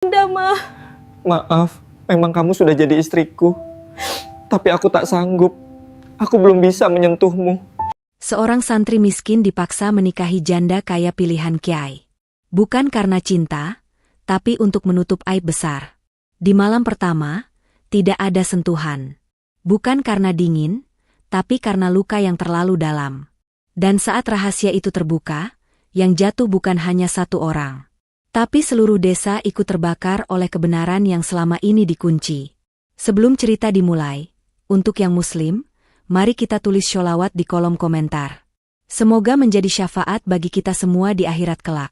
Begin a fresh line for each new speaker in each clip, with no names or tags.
Bunda, mah.
Maaf, memang kamu sudah jadi istriku. Tapi aku tak sanggup. Aku belum bisa menyentuhmu.
Seorang santri miskin dipaksa menikahi janda kaya pilihan Kiai. Bukan karena cinta, tapi untuk menutup aib besar. Di malam pertama, tidak ada sentuhan. Bukan karena dingin, tapi karena luka yang terlalu dalam. Dan saat rahasia itu terbuka, yang jatuh bukan hanya satu orang. Tapi seluruh desa ikut terbakar oleh kebenaran yang selama ini dikunci. Sebelum cerita dimulai, untuk yang muslim, mari kita tulis sholawat di kolom komentar. Semoga menjadi syafaat bagi kita semua di akhirat kelak.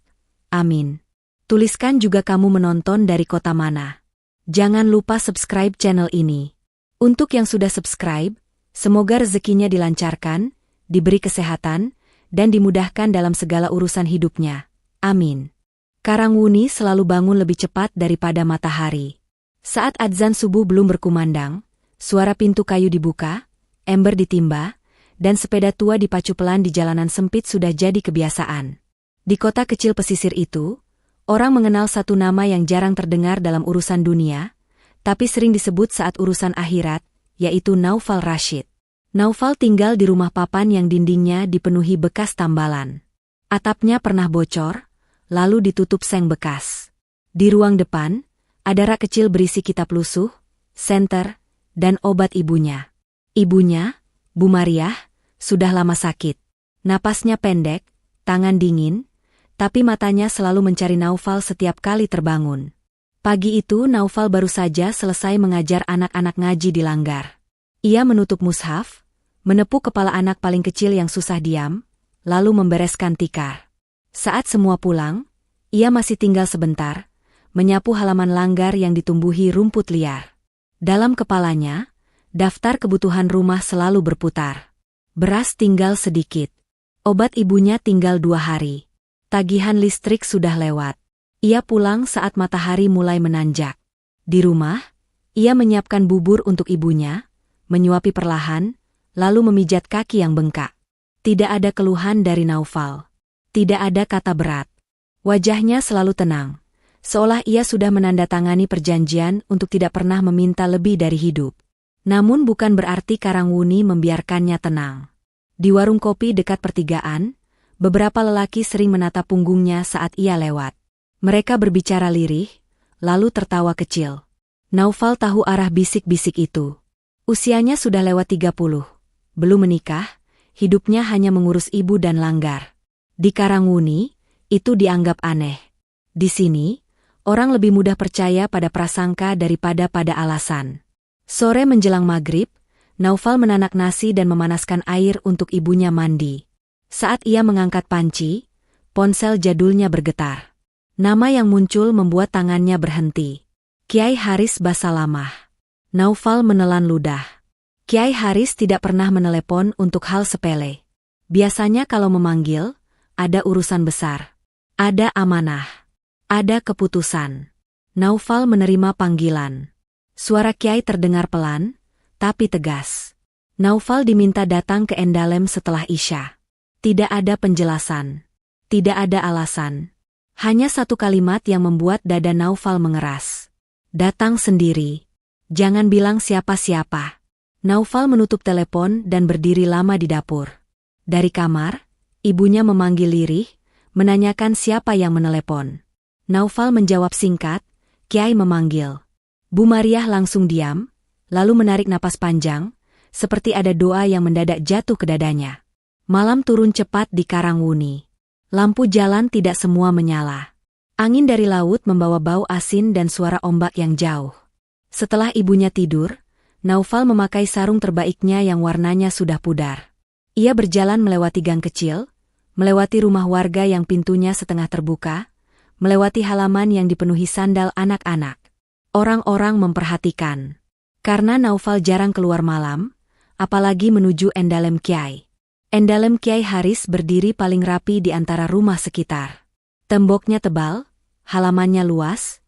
Amin. Tuliskan juga kamu menonton dari kota mana. Jangan lupa subscribe channel ini. Untuk yang sudah subscribe, semoga rezekinya dilancarkan, diberi kesehatan, dan dimudahkan dalam segala urusan hidupnya. Amin. Karangwuni selalu bangun lebih cepat daripada matahari. Saat adzan subuh belum berkumandang, suara pintu kayu dibuka, ember ditimba, dan sepeda tua dipacu pelan di jalanan sempit sudah jadi kebiasaan. Di kota kecil pesisir itu, orang mengenal satu nama yang jarang terdengar dalam urusan dunia, tapi sering disebut saat urusan akhirat, yaitu Naufal Rashid. Naufal tinggal di rumah papan yang dindingnya dipenuhi bekas tambalan. Atapnya pernah bocor, lalu ditutup seng bekas. Di ruang depan, ada rak kecil berisi kitab lusuh, senter, dan obat ibunya. Ibunya, Bu Mariah, sudah lama sakit. Napasnya pendek, tangan dingin, tapi matanya selalu mencari Naufal setiap kali terbangun. Pagi itu Naufal baru saja selesai mengajar anak-anak ngaji di langgar. Ia menutup mushaf, menepuk kepala anak paling kecil yang susah diam, lalu membereskan tikar. Saat semua pulang, ia masih tinggal sebentar, menyapu halaman langgar yang ditumbuhi rumput liar. Dalam kepalanya, daftar kebutuhan rumah selalu berputar. Beras tinggal sedikit. Obat ibunya tinggal 2 hari. Tagihan listrik sudah lewat. Ia pulang saat matahari mulai menanjak. Di rumah, ia menyiapkan bubur untuk ibunya, menyuapi perlahan, lalu memijat kaki yang bengkak. Tidak ada keluhan dari Naufal. Tidak ada kata berat. Wajahnya selalu tenang, seolah ia sudah menandatangani perjanjian untuk tidak pernah meminta lebih dari hidup. Namun bukan berarti Karangwuni membiarkannya tenang. Di warung kopi dekat pertigaan, beberapa lelaki sering menatap punggungnya saat ia lewat. Mereka berbicara lirih, lalu tertawa kecil. Naufal tahu arah bisik-bisik itu. Usianya sudah lewat 30. Belum menikah, hidupnya hanya mengurus ibu dan langgar. Di Karangwuni, itu dianggap aneh. Di sini, orang lebih mudah percaya pada prasangka daripada pada alasan. Sore menjelang maghrib, Naufal menanak nasi dan memanaskan air untuk ibunya mandi. Saat ia mengangkat panci, ponsel jadulnya bergetar. Nama yang muncul membuat tangannya berhenti. Kiai Haris Basalamah. Naufal menelan ludah. Kiai Haris tidak pernah menelepon untuk hal sepele. Biasanya kalau memanggil, ada urusan besar. Ada amanah. Ada keputusan. Naufal menerima panggilan. Suara Kiai terdengar pelan, tapi tegas. Naufal diminta datang ke Endalem setelah Isya. Tidak ada penjelasan. Tidak ada alasan. Hanya satu kalimat yang membuat dada Naufal mengeras. Datang sendiri. Jangan bilang siapa-siapa. Naufal menutup telepon dan berdiri lama di dapur. Dari kamar, ibunya memanggil lirih, menanyakan siapa yang menelepon. Naufal menjawab singkat, Kiai memanggil. Bu Mariah langsung diam, lalu menarik napas panjang, seperti ada doa yang mendadak jatuh ke dadanya. Malam turun cepat di Karangwuni. Lampu jalan tidak semua menyala. Angin dari laut membawa bau asin dan suara ombak yang jauh. Setelah ibunya tidur, Naufal memakai sarung terbaiknya yang warnanya sudah pudar. Ia berjalan melewati gang kecil, melewati rumah warga yang pintunya setengah terbuka, melewati halaman yang dipenuhi sandal anak-anak. Orang-orang memperhatikan. Karena Naufal jarang keluar malam, apalagi menuju Endalem Kiai. Endalem Kiai Haris berdiri paling rapi di antara rumah sekitar. Temboknya tebal, halamannya luas,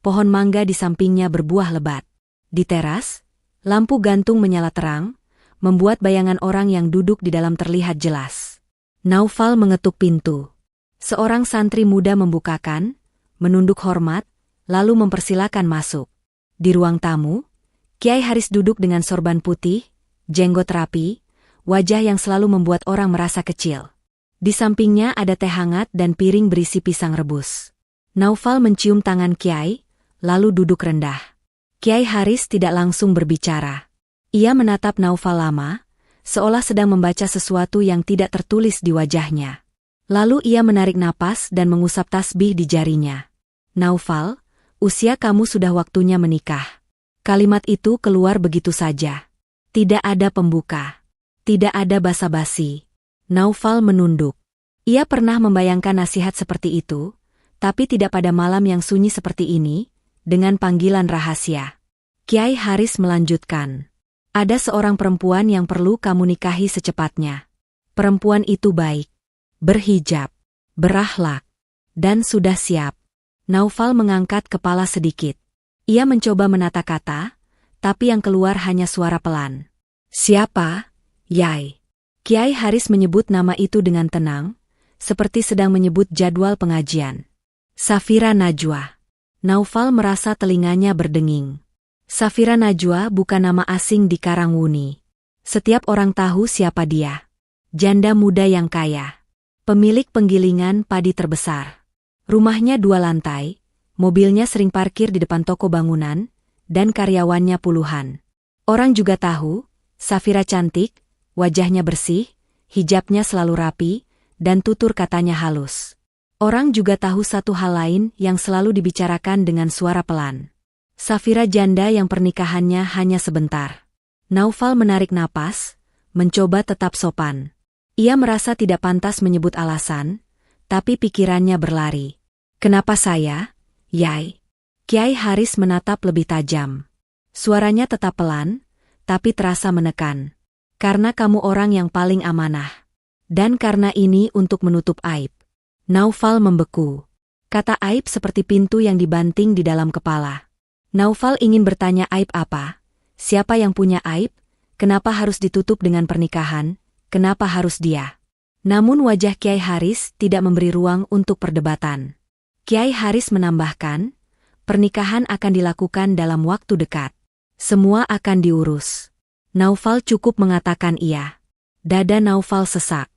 pohon mangga di sampingnya berbuah lebat. Di teras, lampu gantung menyala terang, membuat bayangan orang yang duduk di dalam terlihat jelas. Naufal mengetuk pintu. Seorang santri muda membukakan, menunduk hormat, lalu mempersilakan masuk. Di ruang tamu, Kiai Haris duduk dengan sorban putih, jenggot rapi, wajah yang selalu membuat orang merasa kecil. Di sampingnya ada teh hangat dan piring berisi pisang rebus. Naufal mencium tangan Kiai, lalu duduk rendah. Kiai Haris tidak langsung berbicara. Ia menatap Naufal lama, seolah sedang membaca sesuatu yang tidak tertulis di wajahnya. Lalu ia menarik napas dan mengusap tasbih di jarinya. Naufal, usia kamu sudah waktunya menikah. Kalimat itu keluar begitu saja. Tidak ada pembuka. Tidak ada basa-basi. Naufal menunduk. Ia pernah membayangkan nasihat seperti itu, tapi tidak pada malam yang sunyi seperti ini, dengan panggilan rahasia. Kiai Haris melanjutkan. Ada seorang perempuan yang perlu kamu nikahi secepatnya. Perempuan itu baik, berhijab, berakhlak, dan sudah siap. Naufal mengangkat kepala sedikit. Ia mencoba menata kata, tapi yang keluar hanya suara pelan. Siapa, Yai? Kiai Haris menyebut nama itu dengan tenang, seperti sedang menyebut jadwal pengajian. Safira Najwa. Naufal merasa telinganya berdenging. Safira Najwa bukan nama asing di Karangwuni. Setiap orang tahu siapa dia. Janda muda yang kaya. Pemilik penggilingan padi terbesar. Rumahnya 2 lantai, mobilnya sering parkir di depan toko bangunan, dan karyawannya puluhan. Orang juga tahu, Safira cantik, wajahnya bersih, hijabnya selalu rapi, dan tutur katanya halus. Orang juga tahu satu hal lain yang selalu dibicarakan dengan suara pelan. Safira janda yang pernikahannya hanya sebentar. Naufal menarik napas, mencoba tetap sopan. Ia merasa tidak pantas menyebut alasan, tapi pikirannya berlari. Kenapa saya, Yai? Kiai Haris menatap lebih tajam. Suaranya tetap pelan, tapi terasa menekan. Karena kamu orang yang paling amanah. Dan karena ini untuk menutup aib. Naufal membeku. Kata aib seperti pintu yang dibanting di dalam kepala. Naufal ingin bertanya aib apa? Siapa yang punya aib? Kenapa harus ditutup dengan pernikahan? Kenapa harus dia? Namun wajah Kiai Haris tidak memberi ruang untuk perdebatan. Kiai Haris menambahkan, pernikahan akan dilakukan dalam waktu dekat. Semua akan diurus. Naufal cukup mengatakan iya. Dada Naufal sesak.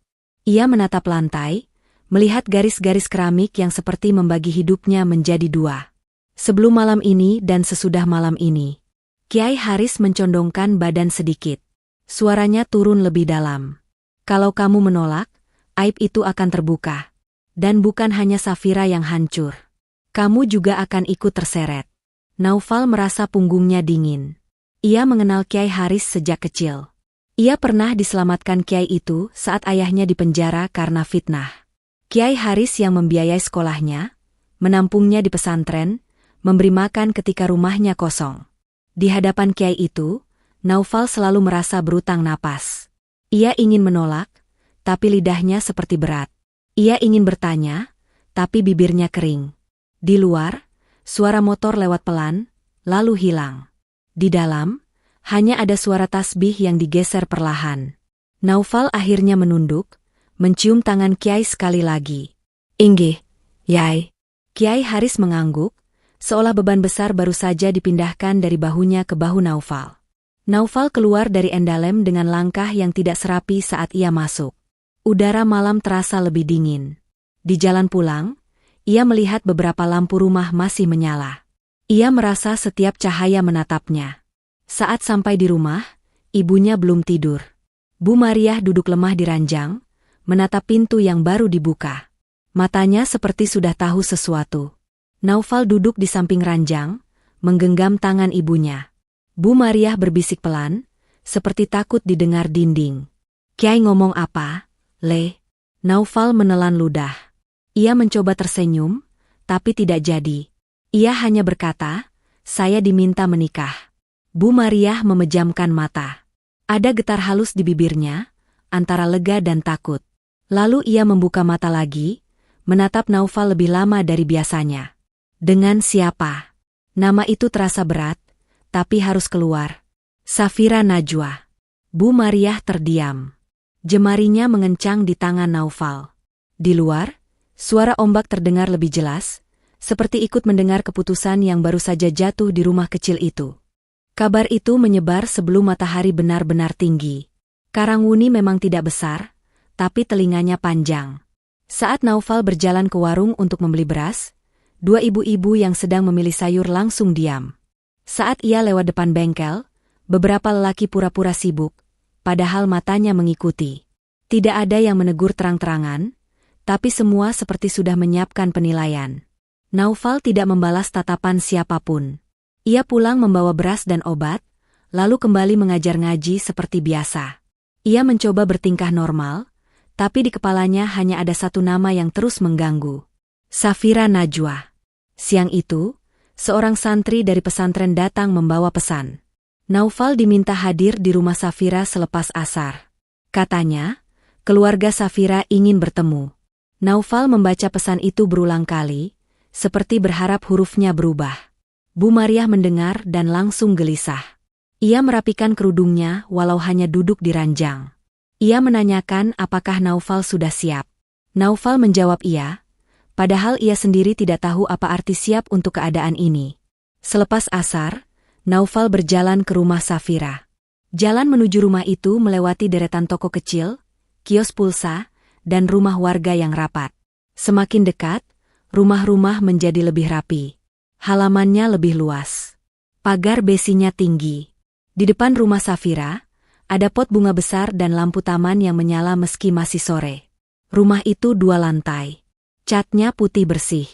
Ia menatap lantai, melihat garis-garis keramik yang seperti membagi hidupnya menjadi 2. Sebelum malam ini dan sesudah malam ini. Kiai Haris mencondongkan badan sedikit. Suaranya turun lebih dalam. Kalau kamu menolak, aib itu akan terbuka. Dan bukan hanya Safira yang hancur. Kamu juga akan ikut terseret. Naufal merasa punggungnya dingin. Ia mengenal Kiai Haris sejak kecil. Ia pernah diselamatkan Kiai itu saat ayahnya dipenjara karena fitnah. Kiai Haris yang membiayai sekolahnya, menampungnya di pesantren, memberi makan ketika rumahnya kosong. Di hadapan Kiai itu, Naufal selalu merasa berutang napas. Ia ingin menolak, tapi lidahnya seperti berat. Ia ingin bertanya, tapi bibirnya kering. Di luar, suara motor lewat pelan, lalu hilang. Di dalam, hanya ada suara tasbih yang digeser perlahan. Naufal akhirnya menunduk, mencium tangan Kiai sekali lagi. Inggih, Yai. Kiai Haris mengangguk, seolah beban besar baru saja dipindahkan dari bahunya ke bahu Naufal. Naufal keluar dari Endalem dengan langkah yang tidak serapi saat ia masuk. Udara malam terasa lebih dingin. Di jalan pulang, ia melihat beberapa lampu rumah masih menyala. Ia merasa setiap cahaya menatapnya. Saat sampai di rumah, ibunya belum tidur. Bu Mariah duduk lemah di ranjang, menatap pintu yang baru dibuka. Matanya seperti sudah tahu sesuatu. Naufal duduk di samping ranjang, menggenggam tangan ibunya. Bu Mariah berbisik pelan, seperti takut didengar dinding. Kiai ngomong apa? Le. Naufal menelan ludah. Ia mencoba tersenyum, tapi tidak jadi. Ia hanya berkata, saya diminta menikah. Bu Mariah memejamkan mata. Ada getar halus di bibirnya, antara lega dan takut. Lalu ia membuka mata lagi, menatap Naufal lebih lama dari biasanya. Dengan siapa? Nama itu terasa berat, tapi harus keluar. Safira Najwa. Bu Mariah terdiam. Jemarinya mengencang di tangan Naufal. Di luar, suara ombak terdengar lebih jelas, seperti ikut mendengar keputusan yang baru saja jatuh di rumah kecil itu. Kabar itu menyebar sebelum matahari benar-benar tinggi. Karangwuni memang tidak besar, tapi telinganya panjang. Saat Naufal berjalan ke warung untuk membeli beras, dua ibu-ibu yang sedang memilih sayur langsung diam. Saat ia lewat depan bengkel, beberapa lelaki pura-pura sibuk, padahal matanya mengikuti. Tidak ada yang menegur terang-terangan, tapi semua seperti sudah menyiapkan penilaian. Naufal tidak membalas tatapan siapapun. Ia pulang membawa beras dan obat, lalu kembali mengajar ngaji seperti biasa. Ia mencoba bertingkah normal, tapi di kepalanya hanya ada satu nama yang terus mengganggu. Safira Najwa. Siang itu, seorang santri dari pesantren datang membawa pesan. Naufal diminta hadir di rumah Safira selepas asar. Katanya, keluarga Safira ingin bertemu. Naufal membaca pesan itu berulang kali, seperti berharap hurufnya berubah. Bu Mariah mendengar dan langsung gelisah. Ia merapikan kerudungnya walau hanya duduk di ranjang. Ia menanyakan apakah Naufal sudah siap. Naufal menjawab iya, padahal ia sendiri tidak tahu apa arti siap untuk keadaan ini. Selepas asar, Naufal berjalan ke rumah Safira. Jalan menuju rumah itu melewati deretan toko kecil, kios pulsa, dan rumah warga yang rapat. Semakin dekat, rumah-rumah menjadi lebih rapi. Halamannya lebih luas. Pagar besinya tinggi. Di depan rumah Safira, ada pot bunga besar dan lampu taman yang menyala meski masih sore. Rumah itu 2 lantai. Catnya putih bersih.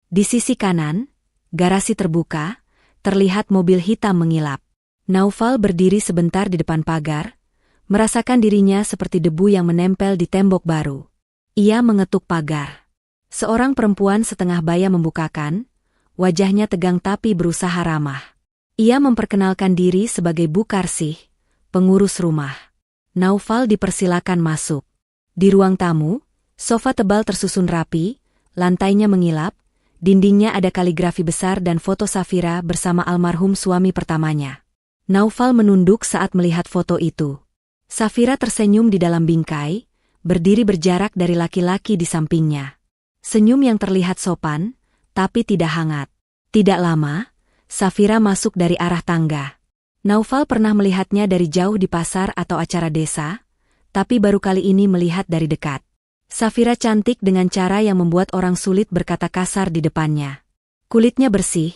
Di sisi kanan, garasi terbuka, terlihat mobil hitam mengilap. Naufal berdiri sebentar di depan pagar, merasakan dirinya seperti debu yang menempel di tembok baru. Ia mengetuk pagar. Seorang perempuan setengah baya membukakan, wajahnya tegang tapi berusaha ramah. Ia memperkenalkan diri sebagai Bu Karsih, pengurus rumah. Naufal dipersilakan masuk. Di ruang tamu, sofa tebal tersusun rapi, lantainya mengilap, dindingnya ada kaligrafi besar dan foto Safira bersama almarhum suami pertamanya. Naufal menunduk saat melihat foto itu. Safira tersenyum di dalam bingkai, berdiri berjarak dari laki-laki di sampingnya. Senyum yang terlihat sopan, tapi tidak hangat. Tidak lama, Safira masuk dari arah tangga. Naufal pernah melihatnya dari jauh di pasar atau acara desa, tapi baru kali ini melihat dari dekat. Safira cantik dengan cara yang membuat orang sulit berkata kasar di depannya. Kulitnya bersih,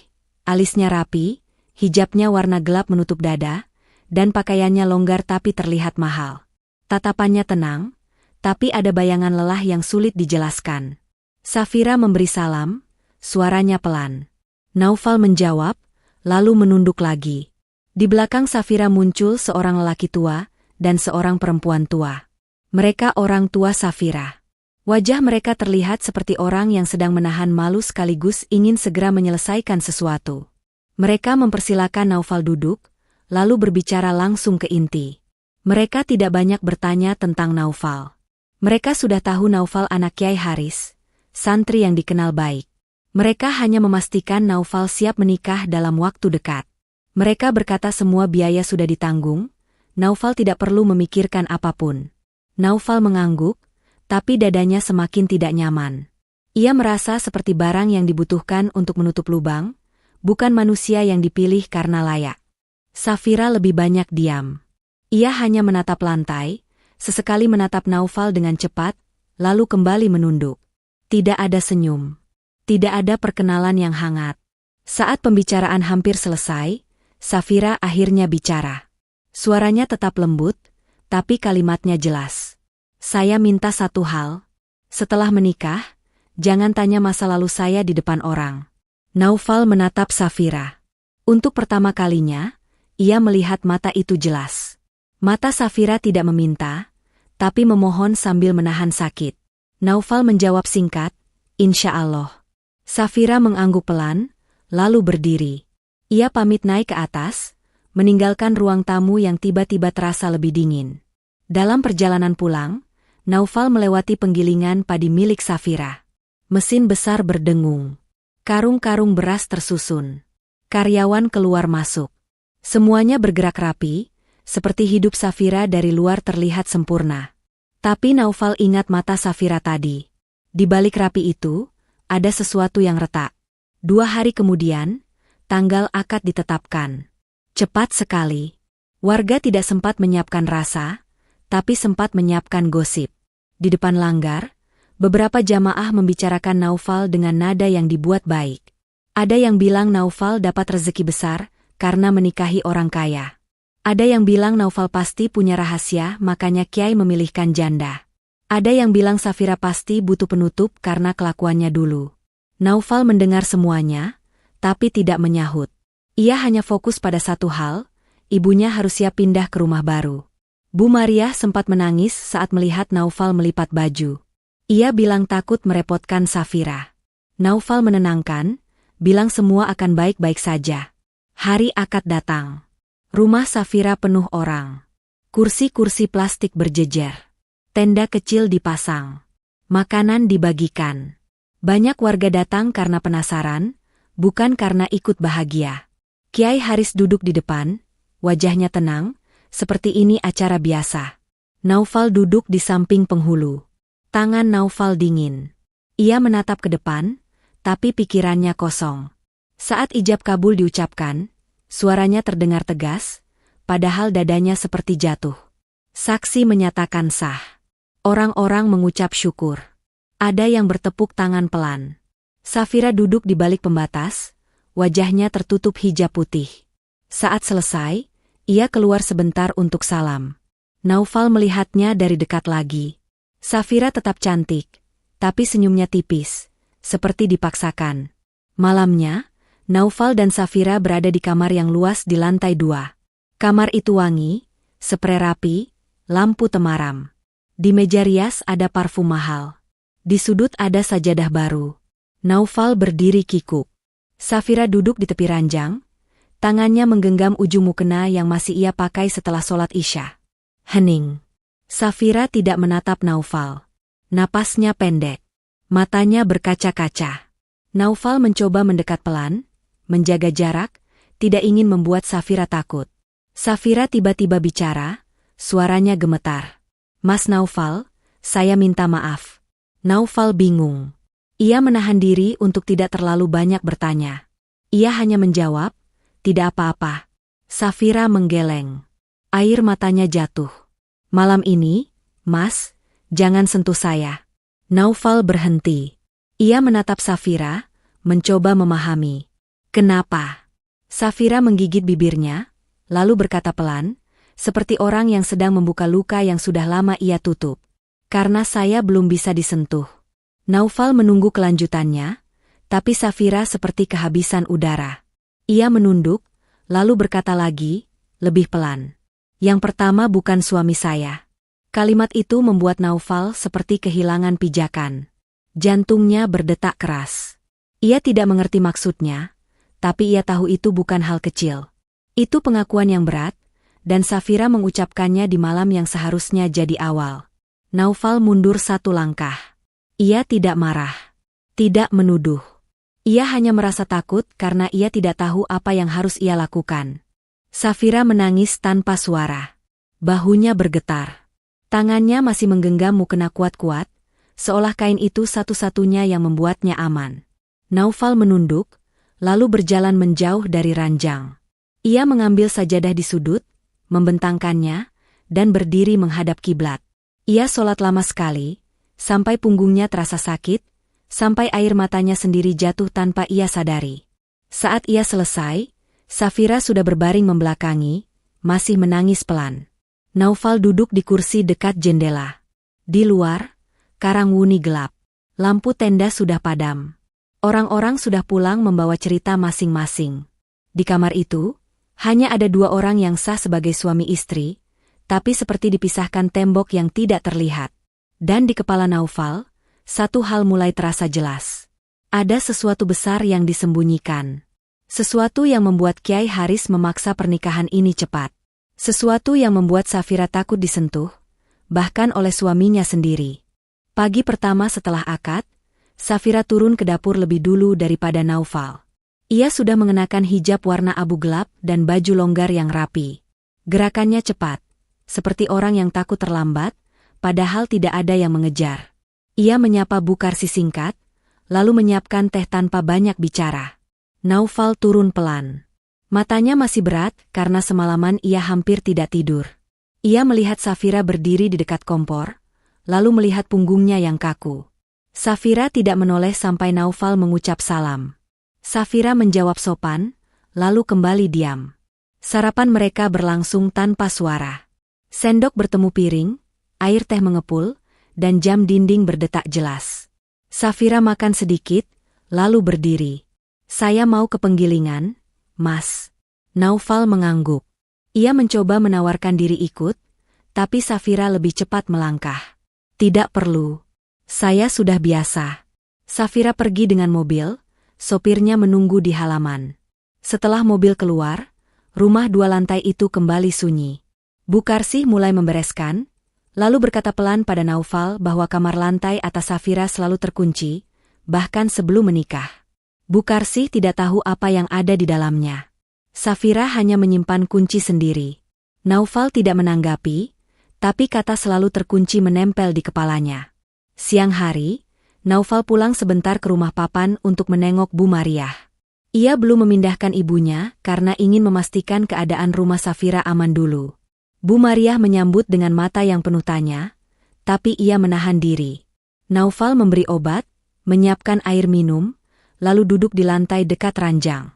alisnya rapi, hijabnya warna gelap menutup dada, dan pakaiannya longgar tapi terlihat mahal. Tatapannya tenang, tapi ada bayangan lelah yang sulit dijelaskan. Safira memberi salam, suaranya pelan. Naufal menjawab, lalu menunduk lagi. Di belakang Safira muncul seorang lelaki tua dan seorang perempuan tua. Mereka orang tua Safira. Wajah mereka terlihat seperti orang yang sedang menahan malu sekaligus ingin segera menyelesaikan sesuatu. Mereka mempersilakan Naufal duduk, lalu berbicara langsung ke inti. Mereka tidak banyak bertanya tentang Naufal. Mereka sudah tahu Naufal anak Kiai Haris, santri yang dikenal baik. Mereka hanya memastikan Naufal siap menikah dalam waktu dekat. Mereka berkata semua biaya sudah ditanggung, Naufal tidak perlu memikirkan apapun. Naufal mengangguk, tapi dadanya semakin tidak nyaman. Ia merasa seperti barang yang dibutuhkan untuk menutup lubang, bukan manusia yang dipilih karena layak. Safira lebih banyak diam. Ia hanya menatap lantai, sesekali menatap Naufal dengan cepat, lalu kembali menunduk. Tidak ada senyum. Tidak ada perkenalan yang hangat. Saat pembicaraan hampir selesai, Safira akhirnya bicara. Suaranya tetap lembut, tapi kalimatnya jelas. Saya minta satu hal. Setelah menikah, jangan tanya masa lalu saya di depan orang. Naufal menatap Safira. Untuk pertama kalinya, ia melihat mata itu jelas. Mata Safira tidak meminta, tapi memohon sambil menahan sakit. Naufal menjawab singkat, Insya Allah. Safira mengangguk pelan, lalu berdiri. Ia pamit naik ke atas, meninggalkan ruang tamu yang tiba-tiba terasa lebih dingin. Dalam perjalanan pulang, Naufal melewati penggilingan padi milik Safira. Mesin besar berdengung. Karung-karung beras tersusun. Karyawan keluar masuk. Semuanya bergerak rapi, seperti hidup Safira dari luar terlihat sempurna. Tapi Naufal ingat mata Safira tadi. Di balik rapi itu, ada sesuatu yang retak. 2 hari kemudian, tanggal akad ditetapkan. Cepat sekali. Warga tidak sempat menyiapkan rasa, tapi sempat menyiapkan gosip. Di depan langgar, beberapa jamaah membicarakan Naufal dengan nada yang dibuat baik. Ada yang bilang Naufal dapat rezeki besar karena menikahi orang kaya. Ada yang bilang Naufal pasti punya rahasia, makanya Kiai memilihkan janda. Ada yang bilang Safira pasti butuh penutup karena kelakuannya dulu. Naufal mendengar semuanya, tapi tidak menyahut. Ia hanya fokus pada satu hal, ibunya harus siap pindah ke rumah baru. Bu Mariah sempat menangis saat melihat Naufal melipat baju. Ia bilang takut merepotkan Safira. Naufal menenangkan, bilang semua akan baik-baik saja. Hari akad datang. Rumah Safira penuh orang. Kursi-kursi plastik berjejer. Tenda kecil dipasang. Makanan dibagikan. Banyak warga datang karena penasaran, bukan karena ikut bahagia. Kiai Haris duduk di depan, wajahnya tenang, seperti ini acara biasa. Naufal duduk di samping penghulu. Tangan Naufal dingin. Ia menatap ke depan, tapi pikirannya kosong. Saat ijab kabul diucapkan, suaranya terdengar tegas, padahal dadanya seperti jatuh. Saksi menyatakan sah. Orang-orang mengucap syukur. Ada yang bertepuk tangan pelan. Safira duduk di balik pembatas, wajahnya tertutup hijab putih. Saat selesai, ia keluar sebentar untuk salam. Naufal melihatnya dari dekat lagi. Safira tetap cantik, tapi senyumnya tipis, seperti dipaksakan. Malamnya, Naufal dan Safira berada di kamar yang luas di lantai 2. Kamar itu wangi, sprei rapi, lampu temaram. Di meja rias ada parfum mahal. Di sudut ada sajadah baru. Naufal berdiri kikuk. Safira duduk di tepi ranjang, tangannya menggenggam ujung mukena yang masih ia pakai setelah sholat Isya. Hening. Safira tidak menatap Naufal. Napasnya pendek. Matanya berkaca-kaca. Naufal mencoba mendekat pelan, menjaga jarak, tidak ingin membuat Safira takut. Safira tiba-tiba bicara, suaranya gemetar. Mas Naufal, saya minta maaf. Naufal bingung. Ia menahan diri untuk tidak terlalu banyak bertanya. Ia hanya menjawab, tidak apa-apa. Safira menggeleng. Air matanya jatuh. Malam ini, Mas, jangan sentuh saya. Naufal berhenti. Ia menatap Safira, mencoba memahami. Kenapa? Safira menggigit bibirnya, lalu berkata pelan, seperti orang yang sedang membuka luka yang sudah lama ia tutup. Karena saya belum bisa disentuh. Naufal menunggu kelanjutannya, tapi Safira seperti kehabisan udara. Ia menunduk, lalu berkata lagi, lebih pelan. Yang pertama bukan suami saya. Kalimat itu membuat Naufal seperti kehilangan pijakan. Jantungnya berdetak keras. Ia tidak mengerti maksudnya, tapi ia tahu itu bukan hal kecil. Itu pengakuan yang berat, dan Safira mengucapkannya di malam yang seharusnya jadi awal. Naufal mundur satu langkah. Ia tidak marah. Tidak menuduh. Ia hanya merasa takut karena ia tidak tahu apa yang harus ia lakukan. Safira menangis tanpa suara. Bahunya bergetar. Tangannya masih menggenggam mukena kuat-kuat, seolah kain itu satu-satunya yang membuatnya aman. Naufal menunduk, lalu berjalan menjauh dari ranjang. Ia mengambil sajadah di sudut, membentangkannya, dan berdiri menghadap kiblat. Ia sholat lama sekali, sampai punggungnya terasa sakit, sampai air matanya sendiri jatuh tanpa ia sadari. Saat ia selesai, Safira sudah berbaring membelakangi, masih menangis pelan. Naufal duduk di kursi dekat jendela. Di luar, Karangwuni gelap. Lampu tenda sudah padam. Orang-orang sudah pulang membawa cerita masing-masing. Di kamar itu, hanya ada 2 orang yang sah sebagai suami istri, tapi seperti dipisahkan tembok yang tidak terlihat. Dan di kepala Naufal, satu hal mulai terasa jelas. Ada sesuatu besar yang disembunyikan. Sesuatu yang membuat Kiai Haris memaksa pernikahan ini cepat. Sesuatu yang membuat Safira takut disentuh, bahkan oleh suaminya sendiri. Pagi pertama setelah akad, Safira turun ke dapur lebih dulu daripada Naufal. Ia sudah mengenakan hijab warna abu gelap dan baju longgar yang rapi. Gerakannya cepat, seperti orang yang takut terlambat, padahal tidak ada yang mengejar. Ia menyapa Bu Karsi singkat, lalu menyiapkan teh tanpa banyak bicara. Naufal turun pelan. Matanya masih berat karena semalaman ia hampir tidak tidur. Ia melihat Safira berdiri di dekat kompor, lalu melihat punggungnya yang kaku. Safira tidak menoleh sampai Naufal mengucap salam. Safira menjawab sopan, lalu kembali diam. Sarapan mereka berlangsung tanpa suara. Sendok bertemu piring, air teh mengepul, dan jam dinding berdetak jelas. Safira makan sedikit, lalu berdiri. "Saya mau ke penggilingan, Mas." Naufal mengangguk. Ia mencoba menawarkan diri ikut, tapi Safira lebih cepat melangkah. "Tidak perlu. Saya sudah biasa." Safira pergi dengan mobil, sopirnya menunggu di halaman. Setelah mobil keluar, rumah 2 lantai itu kembali sunyi. Bu Karsih mulai membereskan, lalu berkata pelan pada Naufal bahwa kamar lantai atas Safira selalu terkunci, bahkan sebelum menikah. Bu Karsih tidak tahu apa yang ada di dalamnya. Safira hanya menyimpan kunci sendiri. Naufal tidak menanggapi, tapi kata selalu terkunci menempel di kepalanya. Siang hari, Naufal pulang sebentar ke rumah Papan untuk menengok Bu Mariah. Ia belum memindahkan ibunya karena ingin memastikan keadaan rumah Safira aman dulu. Bu Mariah menyambut dengan mata yang penuh tanya, tapi ia menahan diri. Naufal memberi obat, menyiapkan air minum, lalu duduk di lantai dekat ranjang.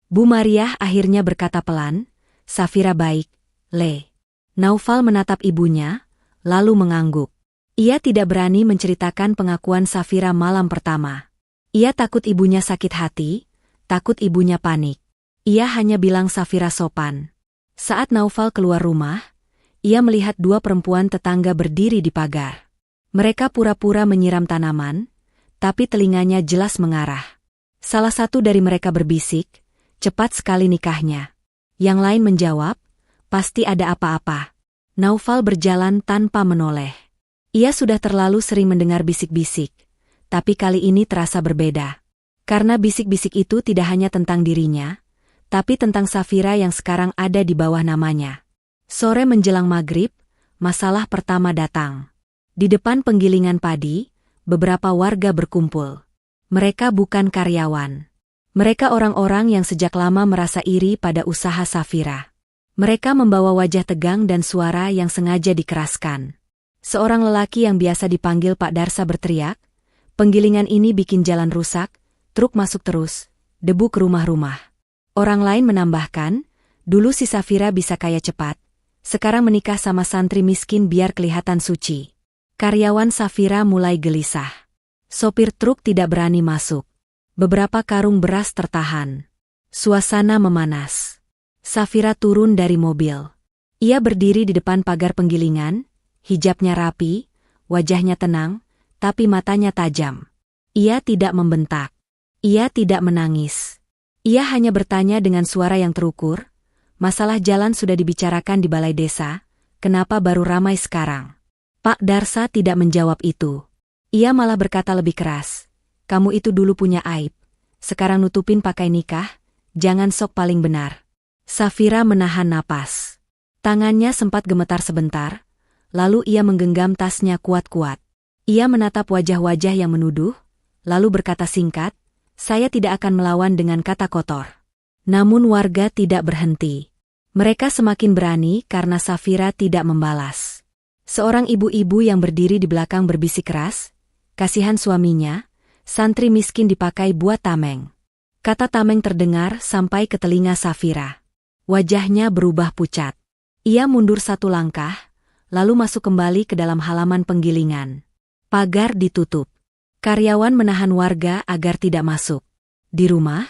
Bu Mariah akhirnya berkata pelan, "Safira baik, Le." Naufal menatap ibunya, lalu mengangguk. Ia tidak berani menceritakan pengakuan Safira malam pertama. Ia takut ibunya sakit hati, takut ibunya panik. Ia hanya bilang Safira sopan. Saat Naufal keluar rumah, ia melihat 2 perempuan tetangga berdiri di pagar. Mereka pura-pura menyiram tanaman, tapi telinganya jelas mengarah. Salah satu dari mereka berbisik, "Cepat sekali nikahnya." Yang lain menjawab, "Pasti ada apa-apa." Naufal berjalan tanpa menoleh. Ia sudah terlalu sering mendengar bisik-bisik, tapi kali ini terasa berbeda. Karena bisik-bisik itu tidak hanya tentang dirinya, tapi tentang Safira yang sekarang ada di bawah namanya. Sore menjelang maghrib, masalah pertama datang. Di depan penggilingan padi, beberapa warga berkumpul. Mereka bukan karyawan. Mereka orang-orang yang sejak lama merasa iri pada usaha Safira. Mereka membawa wajah tegang dan suara yang sengaja dikeraskan. Seorang lelaki yang biasa dipanggil Pak Darsa berteriak, "Penggilingan ini bikin jalan rusak, truk masuk terus, debu ke rumah-rumah." Orang lain menambahkan, "Dulu si Safira bisa kaya cepat, sekarang menikah sama santri miskin biar kelihatan suci." Karyawan Safira mulai gelisah. Sopir truk tidak berani masuk. Beberapa karung beras tertahan. Suasana memanas. Safira turun dari mobil. Ia berdiri di depan pagar penggilingan, hijabnya rapi, wajahnya tenang, tapi matanya tajam. Ia tidak membentak. Ia tidak menangis. Ia hanya bertanya dengan suara yang terukur, "Masalah jalan sudah dibicarakan di balai desa, kenapa baru ramai sekarang?" Pak Darsa tidak menjawab itu. Ia malah berkata lebih keras, "Kamu itu dulu punya aib. Sekarang nutupin pakai nikah, jangan sok paling benar." Safira menahan napas. Tangannya sempat gemetar sebentar, lalu ia menggenggam tasnya kuat-kuat. Ia menatap wajah-wajah yang menuduh, lalu berkata singkat, "Saya tidak akan melawan dengan kata kotor." Namun warga tidak berhenti. Mereka semakin berani karena Safira tidak membalas. Seorang ibu-ibu yang berdiri di belakang berbisik keras, "Kasihan suaminya, santri miskin dipakai buat tameng." Kata tameng terdengar sampai ke telinga Safira. Wajahnya berubah pucat. Ia mundur 1 langkah, lalu masuk kembali ke dalam halaman penggilingan. Pagar ditutup. Karyawan menahan warga agar tidak masuk. Di rumah,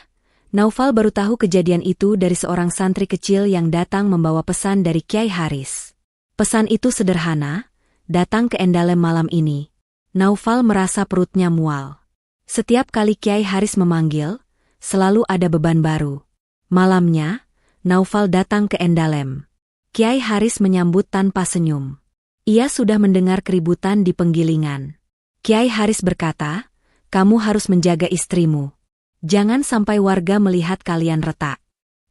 Naufal baru tahu kejadian itu dari seorang santri kecil yang datang membawa pesan dari Kiai Haris. Pesan itu sederhana, "Datang ke Endalem malam ini." Naufal merasa perutnya mual. Setiap kali Kiai Haris memanggil, selalu ada beban baru. Malamnya, Naufal datang ke Endalem. Kiai Haris menyambut tanpa senyum. Ia sudah mendengar keributan di penggilingan. Kiai Haris berkata, "Kamu harus menjaga istrimu. Jangan sampai warga melihat kalian retak.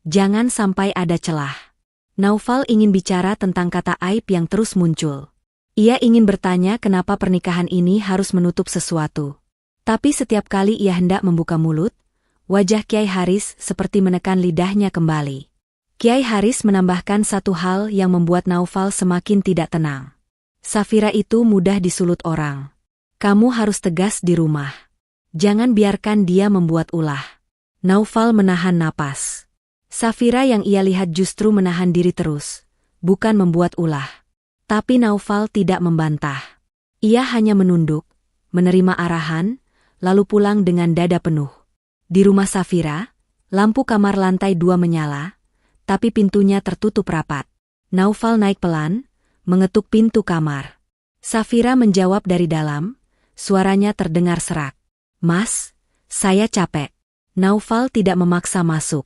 Jangan sampai ada celah." Naufal ingin bicara tentang kata aib yang terus muncul. Ia ingin bertanya kenapa pernikahan ini harus menutup sesuatu. Tapi setiap kali ia hendak membuka mulut, wajah Kiai Haris seperti menekan lidahnya kembali. Kiai Haris menambahkan satu hal yang membuat Naufal semakin tidak tenang. Safira itu mudah disulut orang. Kamu harus tegas di rumah. Jangan biarkan dia membuat ulah. Naufal menahan napas. Safira yang ia lihat justru menahan diri terus, bukan membuat ulah. Tapi Naufal tidak membantah. Ia hanya menunduk, menerima arahan, lalu pulang dengan dada penuh. Di rumah Safira, lampu kamar lantai 2 menyala, tapi pintunya tertutup rapat. Naufal naik pelan, mengetuk pintu kamar. Safira menjawab dari dalam, suaranya terdengar serak. Mas, saya capek. Naufal tidak memaksa masuk.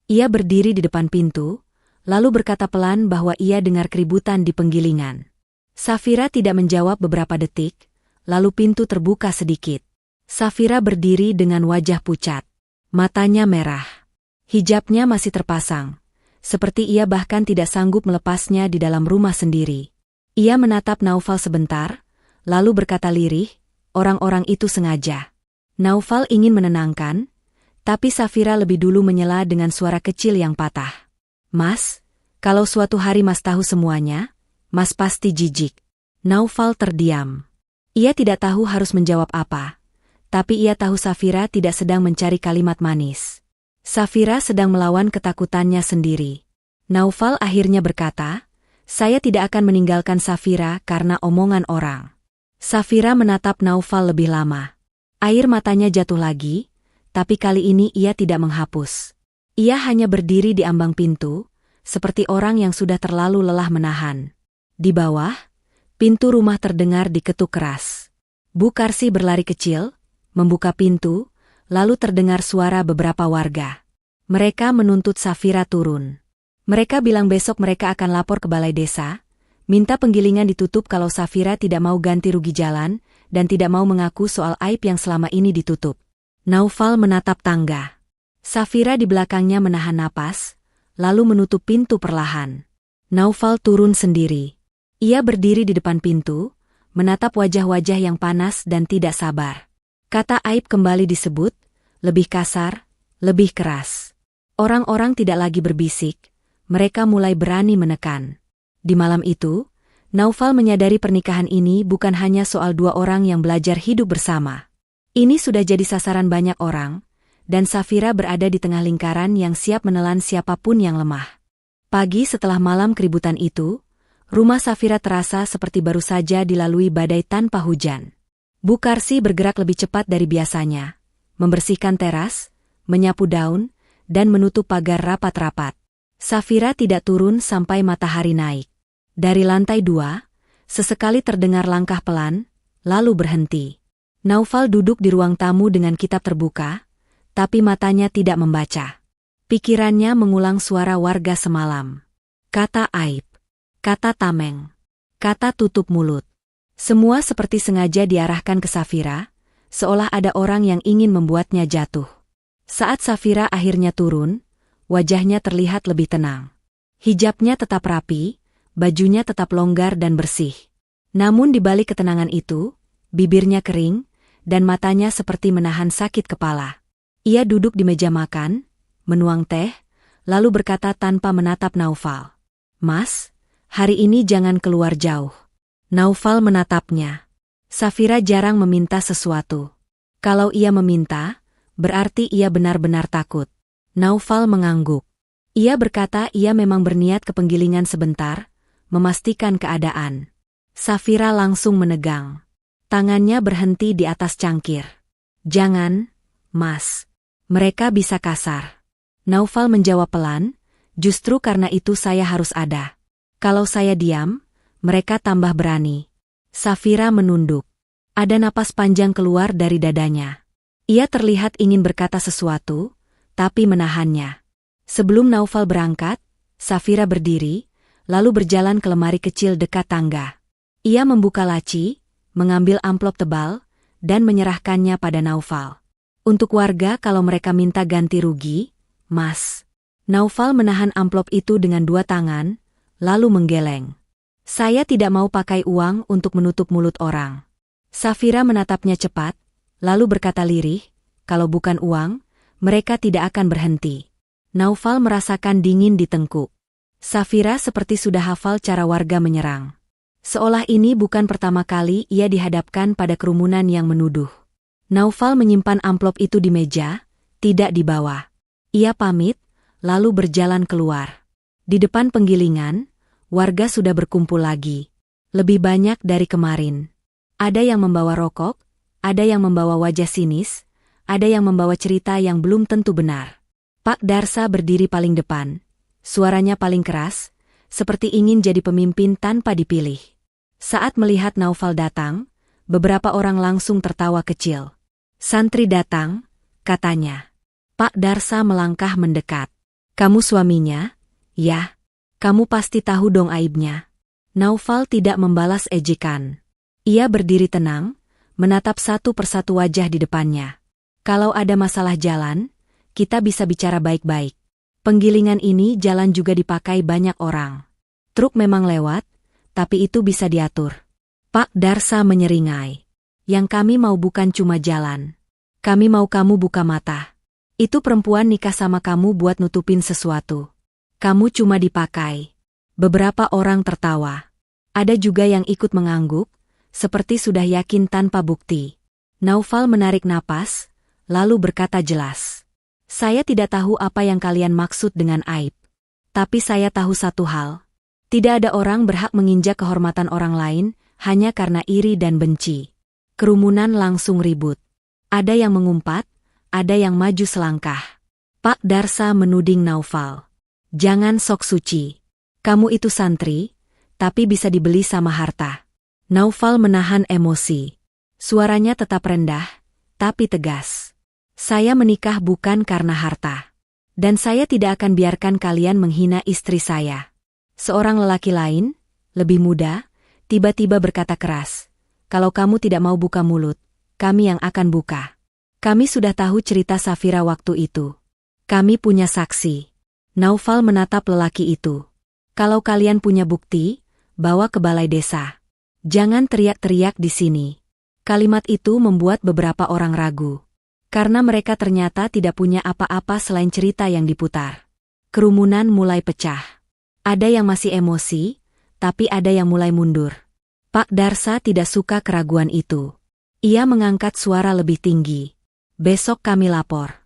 Ia berdiri di depan pintu, lalu berkata pelan bahwa ia dengar keributan di penggilingan. Safira tidak menjawab beberapa detik, lalu pintu terbuka sedikit. Safira berdiri dengan wajah pucat. Matanya merah. Hijabnya masih terpasang, seperti ia bahkan tidak sanggup melepasnya di dalam rumah sendiri. Ia menatap Naufal sebentar, lalu berkata lirih, orang-orang itu sengaja. Naufal ingin menenangkan, tapi Safira lebih dulu menyela dengan suara kecil yang patah. Mas, kalau suatu hari Mas tahu semuanya, Mas pasti jijik. Naufal terdiam. Ia tidak tahu harus menjawab apa, tapi ia tahu Safira tidak sedang mencari kalimat manis. Safira sedang melawan ketakutannya sendiri. Naufal akhirnya berkata, saya tidak akan meninggalkan Safira karena omongan orang. Safira menatap Naufal lebih lama. Air matanya jatuh lagi, tapi kali ini ia tidak menghapus. Ia hanya berdiri di ambang pintu, seperti orang yang sudah terlalu lelah menahan. Di bawah, pintu rumah terdengar diketuk keras. Bu Karsi berlari kecil, membuka pintu, lalu terdengar suara beberapa warga. Mereka menuntut Safira turun. Mereka bilang besok mereka akan lapor ke balai desa, minta penggilingan ditutup kalau Safira tidak mau ganti rugi jalan, dan tidak mau mengaku soal aib yang selama ini ditutup. Naufal menatap tangga. Safira di belakangnya menahan napas, lalu menutup pintu perlahan. Naufal turun sendiri. Ia berdiri di depan pintu, menatap wajah-wajah yang panas dan tidak sabar. Kata aib kembali disebut, lebih kasar, lebih keras. Orang-orang tidak lagi berbisik, mereka mulai berani menekan. Di malam itu, Naufal menyadari pernikahan ini bukan hanya soal dua orang yang belajar hidup bersama. Ini sudah jadi sasaran banyak orang, dan Safira berada di tengah lingkaran yang siap menelan siapapun yang lemah. Pagi setelah malam keributan itu, rumah Safira terasa seperti baru saja dilalui badai tanpa hujan. Bu Karsi bergerak lebih cepat dari biasanya, membersihkan teras, menyapu daun, dan menutup pagar rapat-rapat. Safira tidak turun sampai matahari naik. Dari lantai 2, sesekali terdengar langkah pelan, lalu berhenti. Naufal duduk di ruang tamu dengan kitab terbuka, tapi matanya tidak membaca. Pikirannya mengulang suara warga semalam. Kata aib, kata tameng, kata tutup mulut. Semua seperti sengaja diarahkan ke Safira, seolah ada orang yang ingin membuatnya jatuh. Saat Safira akhirnya turun, wajahnya terlihat lebih tenang. Hijabnya tetap rapi, bajunya tetap longgar dan bersih. Namun di balik ketenangan itu, bibirnya kering, dan matanya seperti menahan sakit kepala. Ia duduk di meja makan, menuang teh, lalu berkata tanpa menatap Naufal. Mas, hari ini jangan keluar jauh. Naufal menatapnya. Safira jarang meminta sesuatu. Kalau ia meminta, berarti ia benar-benar takut. Naufal mengangguk. Ia berkata ia memang berniat ke penggilingan sebentar, memastikan keadaan. Safira langsung menegang. Tangannya berhenti di atas cangkir. Jangan, Mas. Mereka bisa kasar. Naufal menjawab pelan, justru karena itu saya harus ada. Kalau saya diam, mereka tambah berani. Safira menunduk. Ada napas panjang keluar dari dadanya. Ia terlihat ingin berkata sesuatu, tapi menahannya. Sebelum Naufal berangkat, Safira berdiri, lalu berjalan ke lemari kecil dekat tangga. Ia membuka laci, mengambil amplop tebal, dan menyerahkannya pada Naufal. Untuk warga kalau mereka minta ganti rugi, Mas. Naufal menahan amplop itu dengan dua tangan, lalu menggeleng. Saya tidak mau pakai uang untuk menutup mulut orang. Safira menatapnya cepat, lalu berkata lirih, kalau bukan uang, mereka tidak akan berhenti. Naufal merasakan dingin di tengkuk. Safira seperti sudah hafal cara warga menyerang. Seolah ini bukan pertama kali ia dihadapkan pada kerumunan yang menuduh. Naufal menyimpan amplop itu di meja, tidak dibawa. Ia pamit, lalu berjalan keluar. Di depan penggilingan, warga sudah berkumpul lagi. Lebih banyak dari kemarin. Ada yang membawa rokok, ada yang membawa wajah sinis, ada yang membawa cerita yang belum tentu benar. Pak Darsa berdiri paling depan. Suaranya paling keras, seperti ingin jadi pemimpin tanpa dipilih. Saat melihat Naufal datang, beberapa orang langsung tertawa kecil. Santri datang, katanya. Pak Darsa melangkah mendekat. Kamu suaminya? Ya. Kamu pasti tahu dong aibnya. Naufal tidak membalas ejekan. Ia berdiri tenang, menatap satu persatu wajah di depannya. Kalau ada masalah jalan, kita bisa bicara baik-baik. Penggilingan ini jalan juga dipakai banyak orang. Truk memang lewat, tapi itu bisa diatur. Pak Darsa menyeringai. Yang kami mau bukan cuma jalan. Kami mau kamu buka mata. Itu perempuan nikah sama kamu buat nutupin sesuatu. Kamu cuma dipakai. Beberapa orang tertawa. Ada juga yang ikut mengangguk, seperti sudah yakin tanpa bukti. Naufal menarik napas, lalu berkata jelas. Saya tidak tahu apa yang kalian maksud dengan aib. Tapi saya tahu satu hal. Tidak ada orang berhak menginjak kehormatan orang lain, hanya karena iri dan benci. Kerumunan langsung ribut. Ada yang mengumpat, ada yang maju selangkah. Pak Darsa menuding Naufal. Jangan sok suci. Kamu itu santri, tapi bisa dibeli sama harta. Naufal menahan emosi. Suaranya tetap rendah, tapi tegas. Saya menikah bukan karena harta. Dan saya tidak akan biarkan kalian menghina istri saya. Seorang lelaki lain, lebih muda, tiba-tiba berkata keras. Kalau kamu tidak mau buka mulut, kami yang akan buka. Kami sudah tahu cerita Safira waktu itu. Kami punya saksi. Naufal menatap lelaki itu. Kalau kalian punya bukti, bawa ke balai desa. Jangan teriak-teriak di sini. Kalimat itu membuat beberapa orang ragu. Karena mereka ternyata tidak punya apa-apa selain cerita yang diputar. Kerumunan mulai pecah. Ada yang masih emosi, tapi ada yang mulai mundur. Pak Darsa tidak suka keraguan itu. Ia mengangkat suara lebih tinggi. Besok kami lapor.